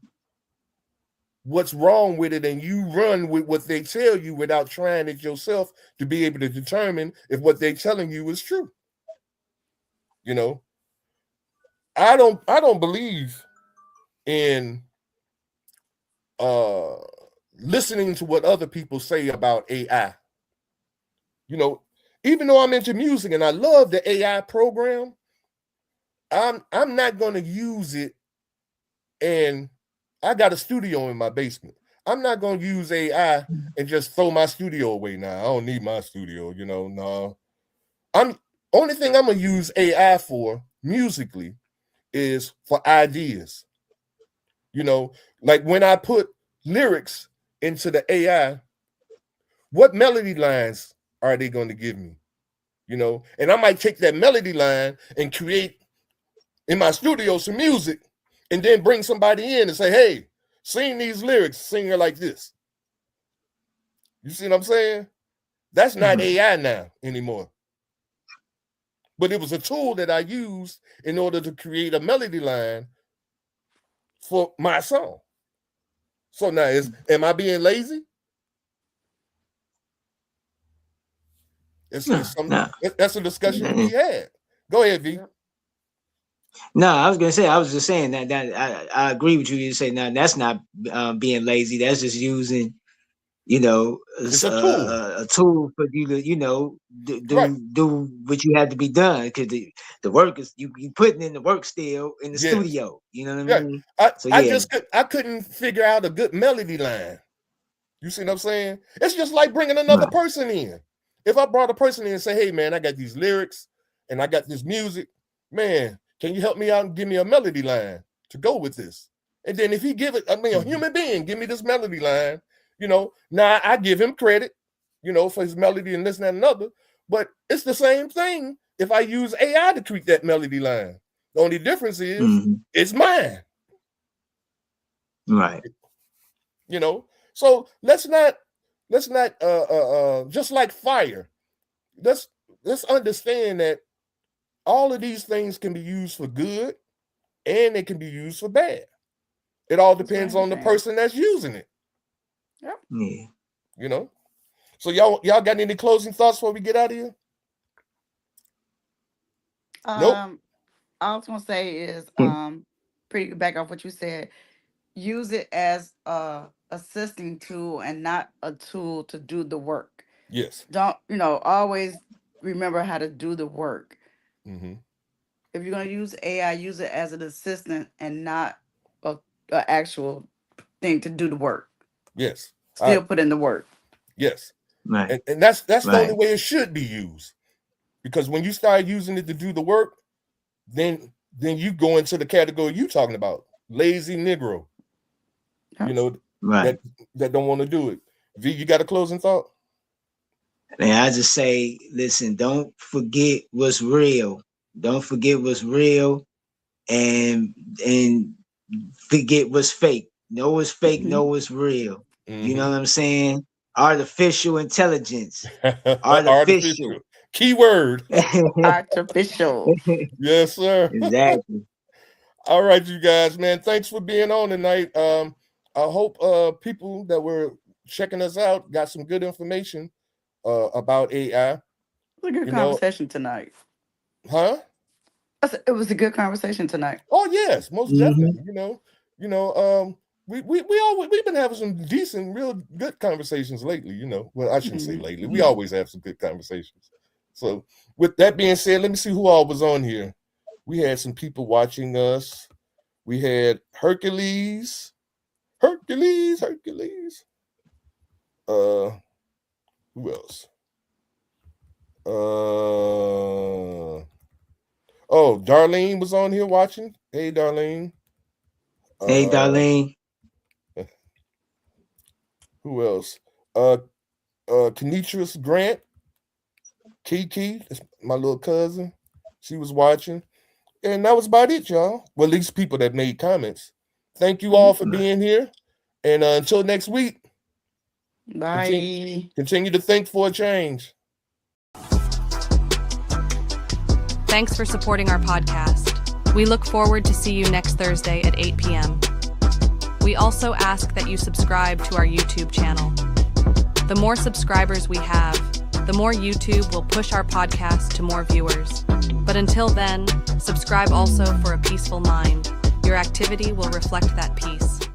what's wrong with it, and you run with what they tell you without trying it yourself to be able to determine if what they're telling you is true. You know, I don't believe in listening to what other people say about AI. You know, even though I'm into music and I love the AI program, I'm not going to use it. And I got a studio in my basement. I'm not going to use AI and just throw my studio away now. I don't need my studio, you know. No. Only thing I'm going to use AI for musically is for ideas. You know, like when I put lyrics into the AI, what melody lines are they going to give me? You know, and I might take that melody line and create in my studio some music and then bring somebody in and say, hey, sing these lyrics, sing it like this. You see what I'm saying? That's not AI now anymore. But it was a tool that I used in order to create a melody line for my song. So now, am I being lazy? That's a discussion to be had. Go ahead, V.
No, I was just saying that I agree with you. You say, no, that's not being lazy. That's just using, you know,
it's a
tool for you to, you know, do what you have to be done, because the work is you putting in the work still in the studio. You know what I mean?
I couldn't figure out a good melody line. You see what I'm saying? It's just like bringing another person in. If I brought a person in and say, hey, man, I got these lyrics and I got this music, man, can you help me out and give me a melody line to go with this? And then if he give it, I mean, a human being, give me this melody line, you know, now I give him credit, you know, for his melody and this and that and another, but it's the same thing if I use AI to tweak that melody line. The only difference is it's mine.
Right.
You know, so let's not just like fire. Let's understand that all of these things can be used for good and they can be used for bad. It all depends on the person that's using it.
Yep. Yeah.
You know. So y'all got any closing thoughts before we get out of here?
Nope. All I was gonna say is pretty back off what you said. Use it as a assisting tool and not a tool to do the work.
Yes.
Don't, you know, always remember how to do the work.
Mm-hmm.
If you're going to use AI, use it as an assistant and not a actual thing to do the work.
Yes.
Still put in the work.
Yes.
Right.
And that's the only way it should be used. Because when you start using it to do the work, then you go into the category you talking about, lazy Negro. You know, that don't want to do it. V, you got a closing thought?
Man, I just say, listen, don't forget what's real. Don't forget what's real, and forget what's fake. Know what's fake, know what's real. You know what I'm saying? Artificial intelligence. Artificial.
Keyword.
Artificial.
Yes, sir.
Exactly.
All right, you guys, man. Thanks for being on tonight. I hope people that were checking us out got some good information about AI.
It was a good conversation tonight.
Huh?
It was a good conversation tonight.
Oh yes, most definitely. We've been having some decent, real good conversations lately. You know, well, I shouldn't say lately. We always have some good conversations. So, with that being said, let me see who all was on here. We had some people watching us. We had Hercules. Who else? Darlene was on here watching. Hey, Darlene.
Hey, Darlene.
Who else? Kenitras Grant. Kiki, that's my little cousin. She was watching. And that was about it, y'all. Well, at least people that made comments. Thank you all for being here. And until next week.
Bye.
Continue to think for a change.
Thanks for supporting our podcast. We look forward to see you next Thursday at 8 p.m. We also ask that you subscribe to our YouTube channel. The more subscribers we have, the more YouTube will push our podcast to more viewers. But until then, subscribe also for a peaceful mind. Your activity will reflect that peace.